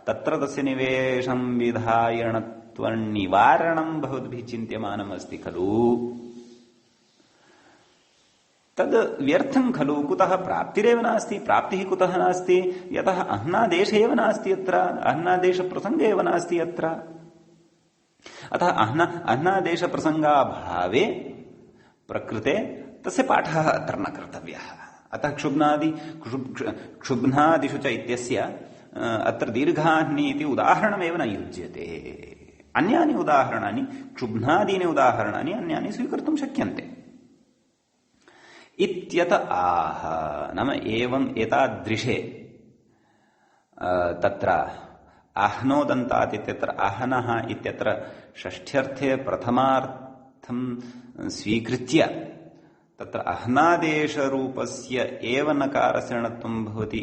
तत्र तस्य निवेशं विधाय णत्वनिवारणं भवद्भिः चिन्त्यमानम् अस्ति खलु तद् व्यर्थं खलु कुतः प्राप्तिरेव नास्ति प्राप्तिः कुतः नास्ति यतः अह्नादेश एव नास्ति अत्र अह्नादेशप्रसङ्ग एव नास्ति अत्र अतः अह्नादेशप्रसङ्गाभावे प्रकृते तस्य पाठः अत्र न कर्तव्यः अतः क्षुब्नादिषु च इत्यस्य अत्र दीर्घाह्नि इति उदाहरणमेव न युज्यते अन्यानि उदाहरणानि क्षुब्नादीनि उदाहरणानि अन्यानि स्वीकर्तुं शक्यन्ते इत्यत आह नाम एवं एतादृशे तत्र अह्नोदन्तात् इत्यत्र अह्नः इत्यत्र षष्ठ्यर्थे प्रथमार्थं स्वीकृत्य तत्र अह्नादेशरूपस्य एव नकारस्य णत्वं भवति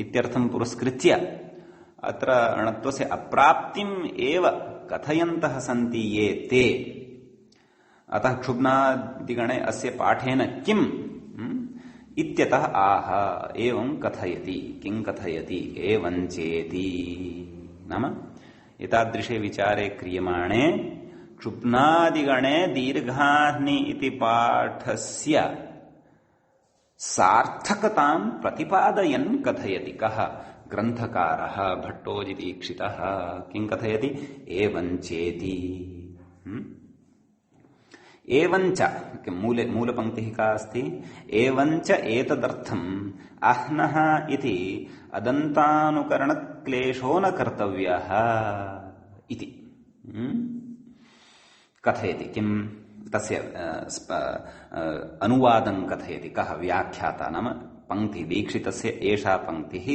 इत्यर्थं पुरस्कृत्य अत्र णत्वस्य अप्राप्तिम् एव कथयन्तः सन्ति ये ते, अतः क्षुब्नादिगणे अस्य पाठेन किम् इत्यतः आह एवं कथयति। किं कथयति? एवं चेति नाम एतादृशे विचारे क्रियमाणे क्षुब्नादिगणे दीर्घाह्नि इति पाठस्य सार्थकतां प्रतिपादयन् कथयति। कः? ग्रन्थकारः भट्टोजिदीक्षितः। किं कथयति? एवं चेति। एवञ्च मूलपङ्क्तिः का अस्ति? एवञ्च एतदर्थम् अह्नः इति अदन्तानुकरणक्लेशो न कर्तव्यः इति कथयति। किं? तस्य अनुवादं कथयति। कः? व्याख्याता नाम पङ्क्ति दीक्षितस्य एषा पङ्क्तिः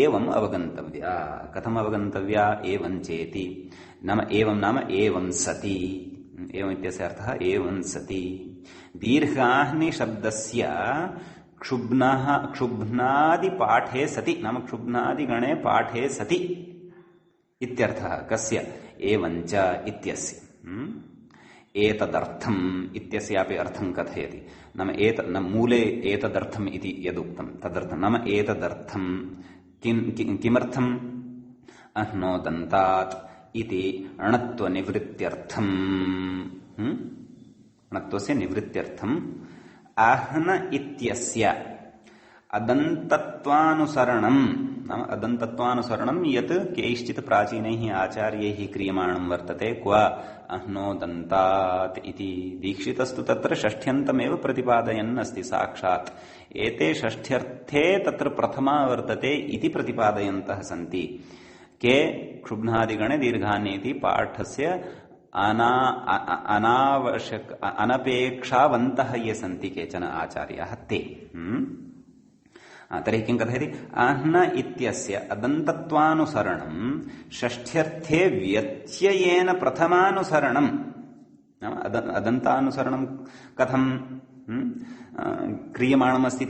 एवम् अवगन्तव्या। कथम् अवगन्तव्या? एवं चेति नाम एवं नाम एवं सति। एवम् इत्यस्य अर्थः एवं सति। दीर्घाह्नि शब्दस्य क्षुब्नादि पाठे सति नाम क्षुब्नादिगणे पाठे सति इत्यर्थः। कस्य? एवञ्च इत्यस्य। एतदर्थम् इत्यस्यापि अर्थं कथयति। नाम मूले एतदर्थम् इति यदुक्तं तदर्थं नाम एतदर्थं किमर्थम्? अह्नोदन्तात् इति णत्वनिवृत्त्यर्थम्। णत्वस्य निवृत्त्यर्थम् अह्न इत्यस्य अदन्तत्वानुसरणं नाम अदन्तत्वानुसरणं यत् कैश्चित् प्राचीनैः आचार्यैः क्रियमाणं वर्तते। क्व? अह्नोदन्तात् इति। दीक्षितस्तु तत्र षष्ठ्यन्तमेव प्रतिपादयन् अस्ति साक्षात्। एते षष्ठ्यर्थे तत्र प्रथमा वर्तते इति प्रतिपादयन्तः सन्ति। के? क्षुब्नादिगणे दीर्घान्येति पाठस्य अनपेक्षावन्तः ये सन्ति केचन आचार्याः ते। तर्हि किं कथयति? अह्न इत्यस्य अदन्तत्वानुसरणं षष्ठ्यर्थे व्यत्ययेन प्रथमानुसरणं नाम अदन्तानुसरणं कथं क्रियमाणमस्ति?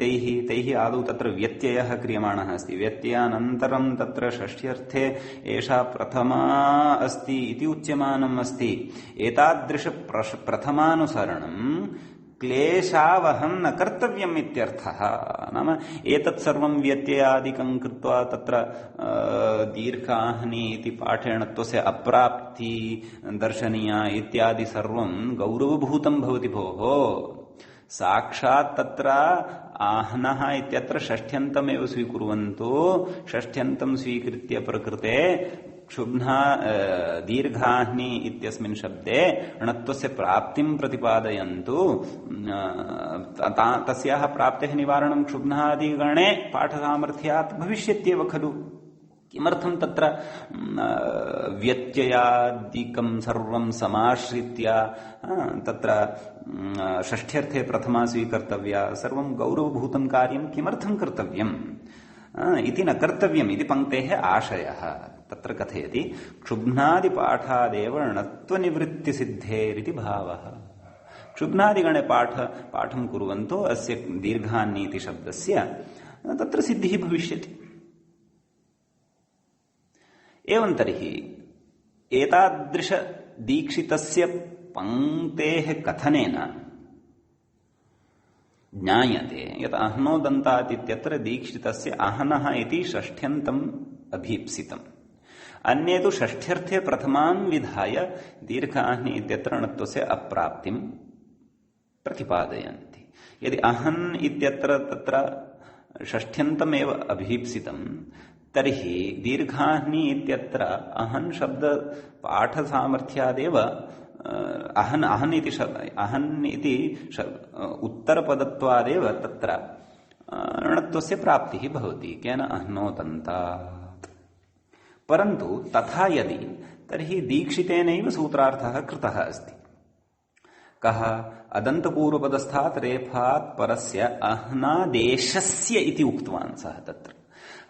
तैः आदौ तत्र व्यत्ययः क्रियमाणः अस्ति। व्यत्ययानन्तरं तत्र षष्ठ्यर्थे एषा प्रथमा अस्ति इति उच्यमानम् अस्ति। एतादृश प्रथमानुसरणं क्लेशावहं न कर्तव्यम् इत्यर्थः। नाम एतत् सर्वं व्यत्ययादिकं कृत्वा तत्र दीर्घाह्नि इति पाठेन त्वस्य अप्राप्ति दर्शनीया इत्यादि सर्वं गौरवभूतं भवति भोः। साक्षात् तत्र आह्नः इत्यत्र षष्ठ्यन्तमेव स्वीकुर्वन्तु। षष्ठ्यन्तं स्वीकृत्य प्रकृते क्षुब्ना दीर्घाह्नि इत्यस्मिन् शब्दे णत्वस्य प्राप्तिं प्रतिपादयन्तु। तस्याः प्राप्तेः निवारणं क्षुब्नादिगणे पाठसामर्थ्यात् भविष्यत्येव खलु। किमर्थं तत्र व्यत्ययादिकं सर्वं समाश्रित्य तत्र षष्ठ्यर्थे प्रथमा स्वीकर्तव्या? सर्वं गौरवभूतं कार्यं किमर्थं कर्तव्यम् इति न कर्तव्यम् इति पङ्क्तेः आशयः। तत्र कथयति क्षुब्नादिपाठादेव णत्वनिवृत्तिसिद्धेरिति भावः। क्षुब्नादिगणे पाठं कुर्वन्तो अस्य दीर्घान्नीति शब्दस्य तत्र सिद्धिः भविष्यति। एवं तर्हि एतादृश दीक्षितस्य पङ्क्तेः कथनेन ज्ञायते यत् अह्नोदन्तात् इत्यत्र दीक्षितस्य अह्नः इति षष्ठ्यन्तम् अभीप्सितम्। अन्ये तु षष्ठ्यर्थे प्रथमां विधाय दीर्घाह्नि इत्यत्र णत्वस्य अप्राप्तिं प्रतिपादयन्ति। यदि अहन् इत्यत्र तत्र षष्ठ्यन्तमेव अभीप्सितं तर्हि दीर्घाह्नि इत्यत्र अहन् शब्द पाठसामर्थ्यादेव अहन् इति उत्तरपदत्वादेव तत्र णत्वस्य प्राप्तिः भवति। केन? अह्नोदन्तात्। परन्तु तथा यदि तर्हि दीक्षितेनैव सूत्रार्थः कृतः अस्ति। कः? अदन्तपूर्वपदस्थात् रेफात् परस्य अह्नादेशस्य इति उक्तवान् सः। तत्र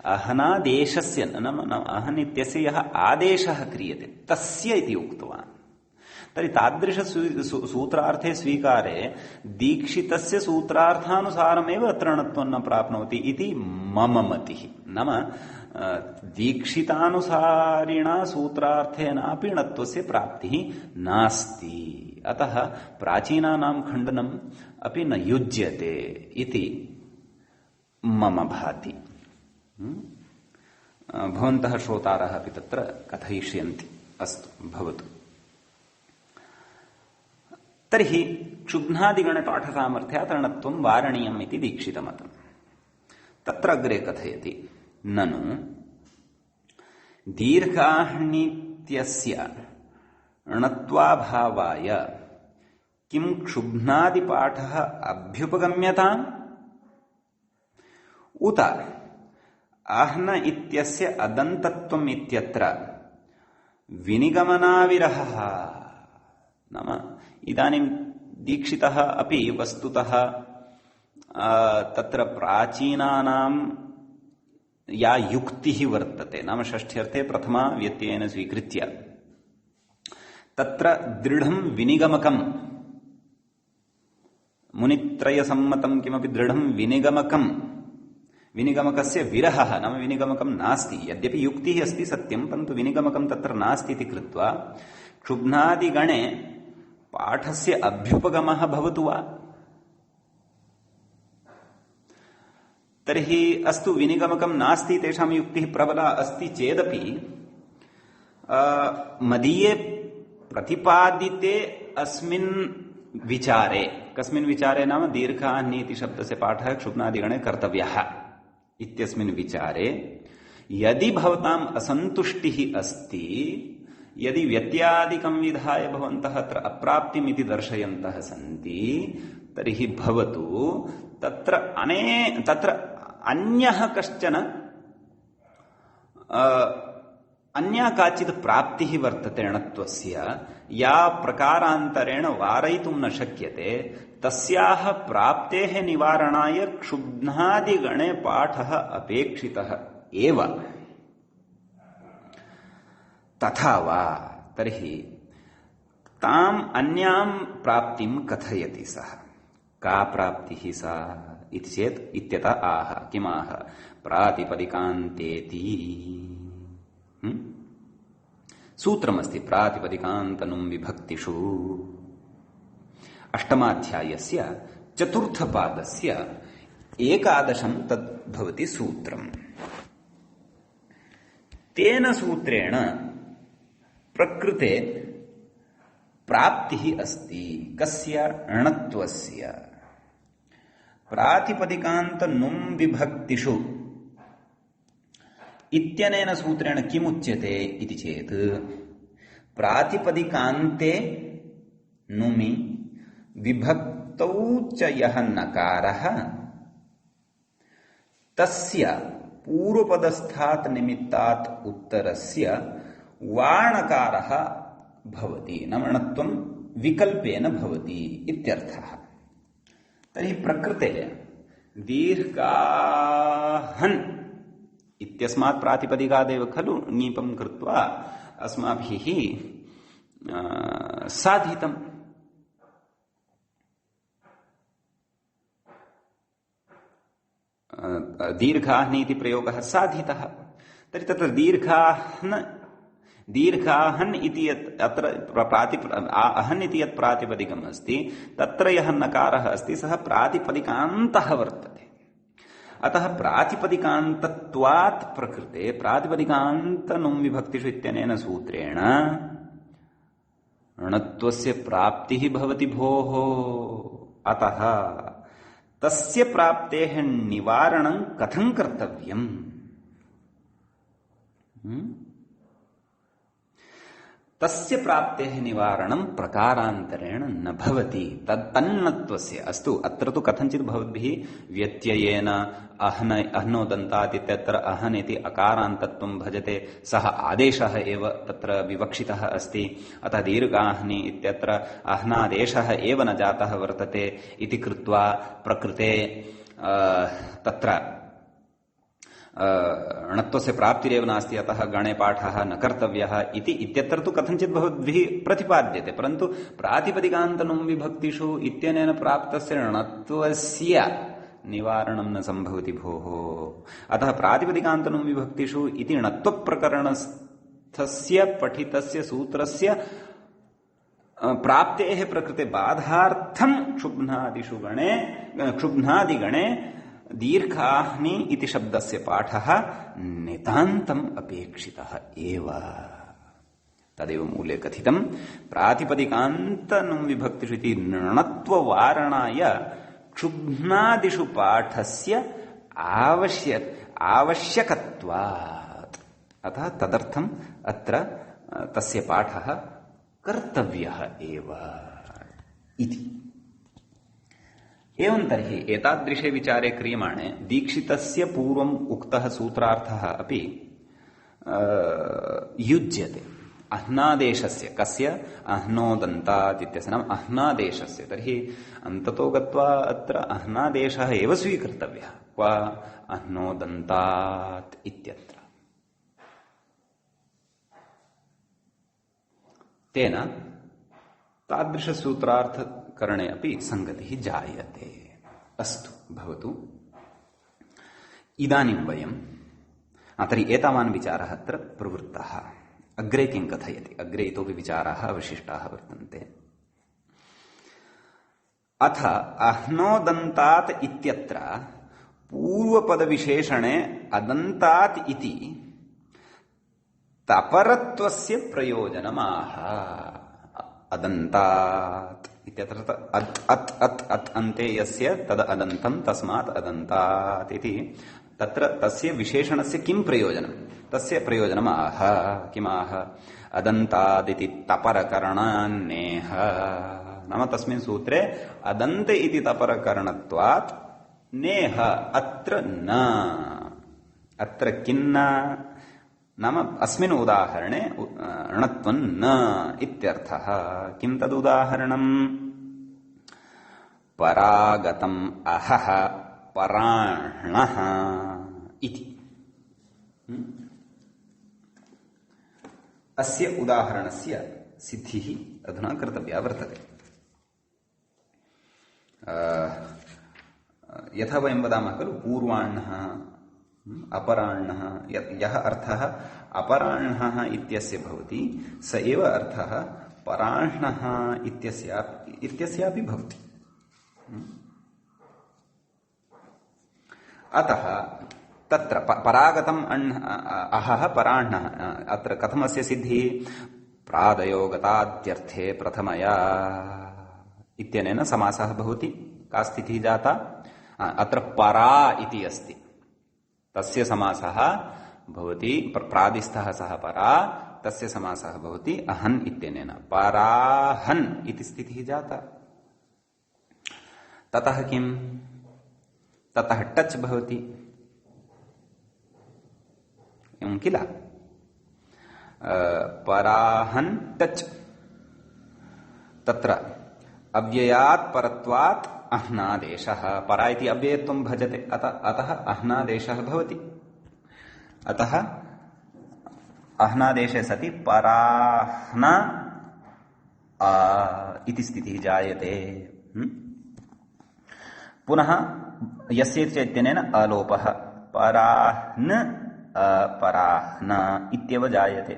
अहनादेशस्य नाम अहन् इत्यस्य यः आदेशः क्रियते तस्य इति उक्तवान्। तर्हि तादृश सूत्रार्थे स्वीकारे दीक्षितस्य सूत्रार्थानुसारमेव अत्र णत्वं न प्राप्नोति इति मम मतिः। नाम दीक्षितानुसारिणा सूत्रार्थेनापि णत्वस्य प्राप्तिः नास्ति। अतः प्राचीनानां खण्डनम् अपि न युज्यते इति मम भाति। भवन्तः श्रोतारः अपि तत्र कथयिष्यन्ति। अस्तु, भवतु। तर्हि क्षुब्नादिगणपाठसामर्थ्यात् णत्वं वारणीयम् इति दीक्षितमतम्। तत्र अग्रे कथयति, ननु दीर्घाह्नित्यस्य णत्वाभावाय किं क्षुब्नादिपाठः अभ्युपगम्यताम् उत आह्न इत्यस्य अदन्तत्वम् इत्यत्र विनिगमनाविरहः। नाम इदानीं दीक्षितः अपि वस्तुतः तत्र प्राचीनानां या युक्तिः वर्तते, नाम षष्ठ्यर्थे प्रथमा व्यत्ययेन स्वीकृत्य तत्र दृढं विनिगमकं मुनित्रयसम्मतं किमपि दृढं विनिगमकं, विनिगमकस्य विरहः नाम विनिगमकं नास्ति। यद्यपि युक्तिः अस्ति सत्यं, परन्तु विनिगमकं तत्र नास्ति इति कृत्वा क्षुब्नादिगणे पाठस्य अभ्युपगमः भवतु वा? तर्हि अस्तु, विनिगमकं नास्ति, तेषां युक्तिः प्रबला अस्ति चेदपि मदीये प्रतिपादिते अस्मिन् विचारे, कस्मिन् विचारे नाम दीर्घाह्नीति शब्दस्य पाठः क्षुब्नादिगणे कर्तव्यः इत्यस्मिन् विचारे यदि भवताम् असन्तुष्टिः अस्ति, यदि व्यत्यादिकं विधाय भवन्तः अत्र अप्राप्तिम् इति दर्शयन्तः सन्ति, तर्हि भवतु तत्र अन्यः कश्चन अन्या काचित् प्राप्तिः वर्तते णत्वस्य, या प्रकारान्तरेण वारयितुं न शक्यते, तस्याः प्राप्तेः निवारणाय क्षुब्नादिगणे पाठः अपेक्षितः एव। तथा वा? तर्हि ताम् अन्यां प्राप्तिं कथयति सः। का प्राप्तिः सा इति चेत् इत्यतः आह किमाह प्रातिपदिकान्तेति सूत्रमस्ति। प्रातिपदिकान्तनुं विभक्तिषु अष्टमाध्यायस्य चतुर्थपादस्य 11 तद्भवति सूत्रम्। तेन सूत्रेण प्रकृते प्राप्तिः अस्ति। कस्य? णत्वस्य। प्रातिपदिकान्तनुं विभक्तिषु इत्यनेन सूत्रेण किमुच्यते इति चेत् प्रातिपदिकान्ते नुमि विभक्तौ च यः नकारः तस्य पूर्वपदस्थात् निमित्तात् उत्तरस्य वाणकारः भवति, नाम णत्वं विकल्पेन भवति इत्यर्थः। तर्हि प्रकृते दीर्घाहन् इत्यस्मात् प्रातिपदिकादेव खलु ङीपं कृत्वा अस्माभिः साधितम्। दीर्घाह्नीति प्रयोगः साधितः। तर्हि तत्र दीर्घाहन् इति अत्र अहन् इति यत् प्रातिपदिकम् अस्ति, तत्र यः नकारः अस्ति सः प्रातिपदिकान्तः वर्तते। अतः प्रातिपदिकान्तत्वात् प्रकृते प्रातिपदिकान्तनुं विभक्तिषु इत्यनेन सूत्रेण णत्वस्य प्राप्तिः भवति भोः। अतः तस्य प्राप्तेः निवारणं कथं कर्तव्यम्? तस्य प्राप्तेः निवारणं प्रकारान्तरेण न भवति। तन्नत्वस्य अस्तु, अत्र तु कथञ्चित् भवद्भिः व्यत्ययेन अह्नोदन्तात् इत्यत्र अहन् इति अकारान्तत्वं भजते, सः आदेशः एव तत्र विवक्षितः अस्ति। अतः दीर्घाह्नि इत्यत्र अह्नादेशः एव न जातः वर्तते इति कृत्वा प्रकृते तत्र णत्वस्य प्राप्तिरेव नास्ति, अतः गणे पाठः न कर्तव्यः इति इत्यत्र तु कथञ्चित् भवद्भिः प्रतिपाद्यते, परन्तु प्रातिपदिकान्तनुं विभक्तिषु इत्यनेन प्राप्तस्य णत्वस्य निवारणं न सम्भवति भोः। अतः प्रातिपदिकान्तनुं विभक्तिषु इति णत्वप्रकरणस्थस्य पठितस्य सूत्रस्य प्राप्तेः प्रकृते बाधार्थं क्षुब्नादिगणे दीर्घाह्नि इति शब्दस्य पाठः नितान्तम् अपेक्षितः एव। तदेव मूले कथितं प्रातिपदिकान्तनुं विभक्तिषु इति णत्ववारणाय क्षुब्नादिषु पाठस्य आवश्यकत्वात्। अतः तदर्थम् अत्र तस्य पाठः कर्तव्यः एव इति। एवं तर्हि एतादृशे विचारे क्रियमाणे दीक्षितस्य पूर्वम् उक्तः सूत्रार्थः अपि युज्यते। अह्नादेशस्य, कस्य? अह्नोदन्तात् इत्यस्य नाम अह्नादेशस्य। तर्हि अन्ततो गत्वा अत्र अह्नादेशः एव स्वीकर्तव्यः। क्व? अह्नोदन्तात् इत्यत्र। तेन तादृशसूत्रार्थकरणे अपि सङ्गतिः जायते। अस्तु, भवतु। इदानीं वयं तर्हि एतावान् विचारः अत्र प्रवृत्तः। अग्रे किं कथयति? अग्रे इतोपि विचाराः अवशिष्टाः वर्तन्ते। अथ अह्नोदन्तात् इत्यत्र पूर्वपदविशेषणे अदन्तात् इति तपरत्वस्य प्रयोजनमाह। अदन्तात् इत्यत्र अत् अन्ते यस्य तद अदन्तं तस्मात् अदन्तात् इति तत्र तस्य विशेषणस्य किं प्रयोजनं? तस्य प्रयोजनमाह। किमाह? अदन्तादिति तपरकरणान्नेह। नाम तस्मिन् सूत्रे अदन्त इति तपरकरणत्वात् नेह अत्र न। अत्र किन्न? नाम अस्मिन् उदाहरणे णत्वं न इत्यर्थः। किं तदुदाहरणम्? परागतम् अहः पराह्णः इति। अस्य उदाहरणस्य सिद्धिः अधुना कर्तव्या वर्तते। यथा वयं वदामः खलु पूर्वाह्णः अपराह्णः, यः अर्थः अपराह्णः इत्यस्य भवति स एव अर्थः पराह्णः इत्यस्यापि भवति। अतः तत्र परागतम् अहः पराह्णः अत्र कथमस्य सिद्धिः? प्रादयो गताद्यर्थे प्रथमया इत्यनेन समासः भवति। का स्थितिः जाता? अत्र परा इति अस्ति, तस्य समासः भवति प्रादिस्थः सः परा, तस्य समासः भवति अहन् इत्यनेन। पराहन् इति स्थितिः जाता। ततः किम्? ततः टच् भवति किल? पराहन् टच्। तत्र अव्ययात् परत्वात् अह्नादेशः। परा इति अव्ययत्वं भजते, अतः अह्नादेशः भवति। अतः अह्नादेशे सति पराह्न इति स्थितिः जायते। पुनः यस्य इत्यनेन अलोपः पराह्न पराह्न इत्येव जायते।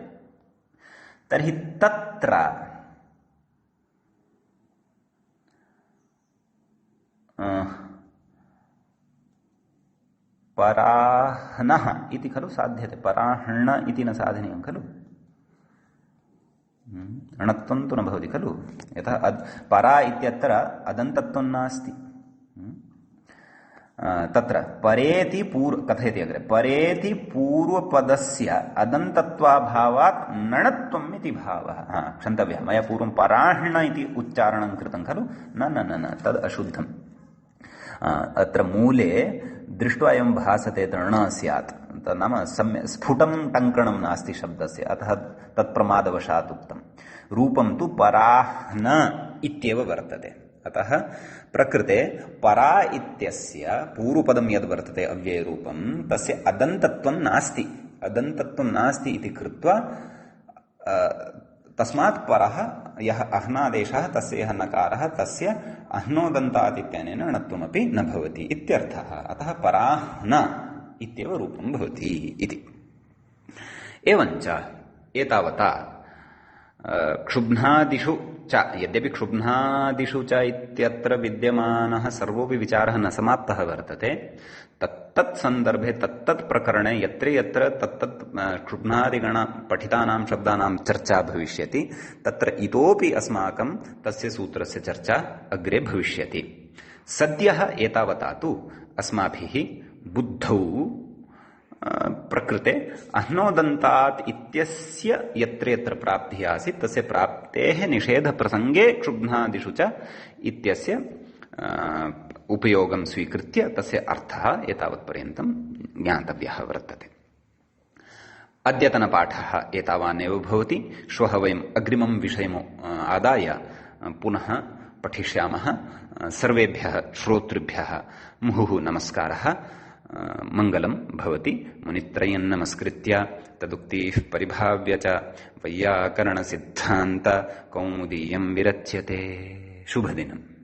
तर्हि तत्र पराह्नः इति खलु साध्यते, पराह्ण इति न साधनीयं खलु। णत्वं तु न भवति खलु। यतः परा इत्यत्र अदन्तत्वं नास्ति। तत्र परेति कथयति अग्रे, परेति पूर्वपदस्य अदन्तत्वाभावात् नणत्वम् इति भावः। क्षन्तव्यः, मया पूर्वं पराह्ण इति उच्चारणं कृतं खलु। न न न न तद् अशुद्धम्। अत्र मूले दृष्ट्वा एवं भासते न स्यात्, नाम सम्यक् स्फुटं टङ्कणं नास्ति शब्दस्य, अतः तत्प्रमादवशात् उक्तं। रूपं तु पराह्न इत्येव वर्तते। अतः प्रकृते परा इत्यस्य पूर्वपदं यद् वर्तते अव्ययरूपं तस्य अदन्तत्वं नास्ति, अदन्तत्वं नास्ति इति कृत्वा तस्मात् परः यः अह्नादेशः तस्य यः नकारः तस्य अह्नोदन्तात् इत्यनेन णत्वमपि न भवति इत्यर्थः। अतः पराह्न इत्येव रूपं भवति इति। एवञ्च एतावता क्षुब्नादिषु च, यद्यपि क्षुब्नादिषु च इत्यत्र विद्यमानः सर्वोऽपि विचारः न समाप्तः वर्तते, तत्तत् सन्दर्भे तत्तत् प्रकरणे यत्र यत्र तत्तत् क्षुब्नादिगण पठितानां शब्दानां चर्चा भविष्यति तत्र इतोपि अस्माकं तस्य सूत्रस्य चर्चा अग्रे भविष्यति। सद्यः एतावता तु अस्माभिः बुद्धौ प्रकृते अह्नोदन्तात् इत्यस्य यत्र यत्र प्राप्तिः आसीत् तस्य प्राप्तेः निषेधप्रसङ्गे क्षुब्नादिषु च इत्यस्य उपयोगं स्वीकृत्य तस्य अर्थः एतावत्पर्यन्तं ज्ञातव्यः वर्तते। अद्यतनपाठः एतावानेव भवति। श्वः वयम् अग्रिमं विषयम् आदाय पुनः पठिष्यामः। सर्वेभ्यः श्रोतृभ्यः मुहुः नमस्कारः। मङ्गलं भवति। मुनित्रयं नमस्कृत्य तदुक्तिः परिभाव्य च वैयाकरणसिद्धान्त कौमुदीयं विरच्यते। शुभदिनम्।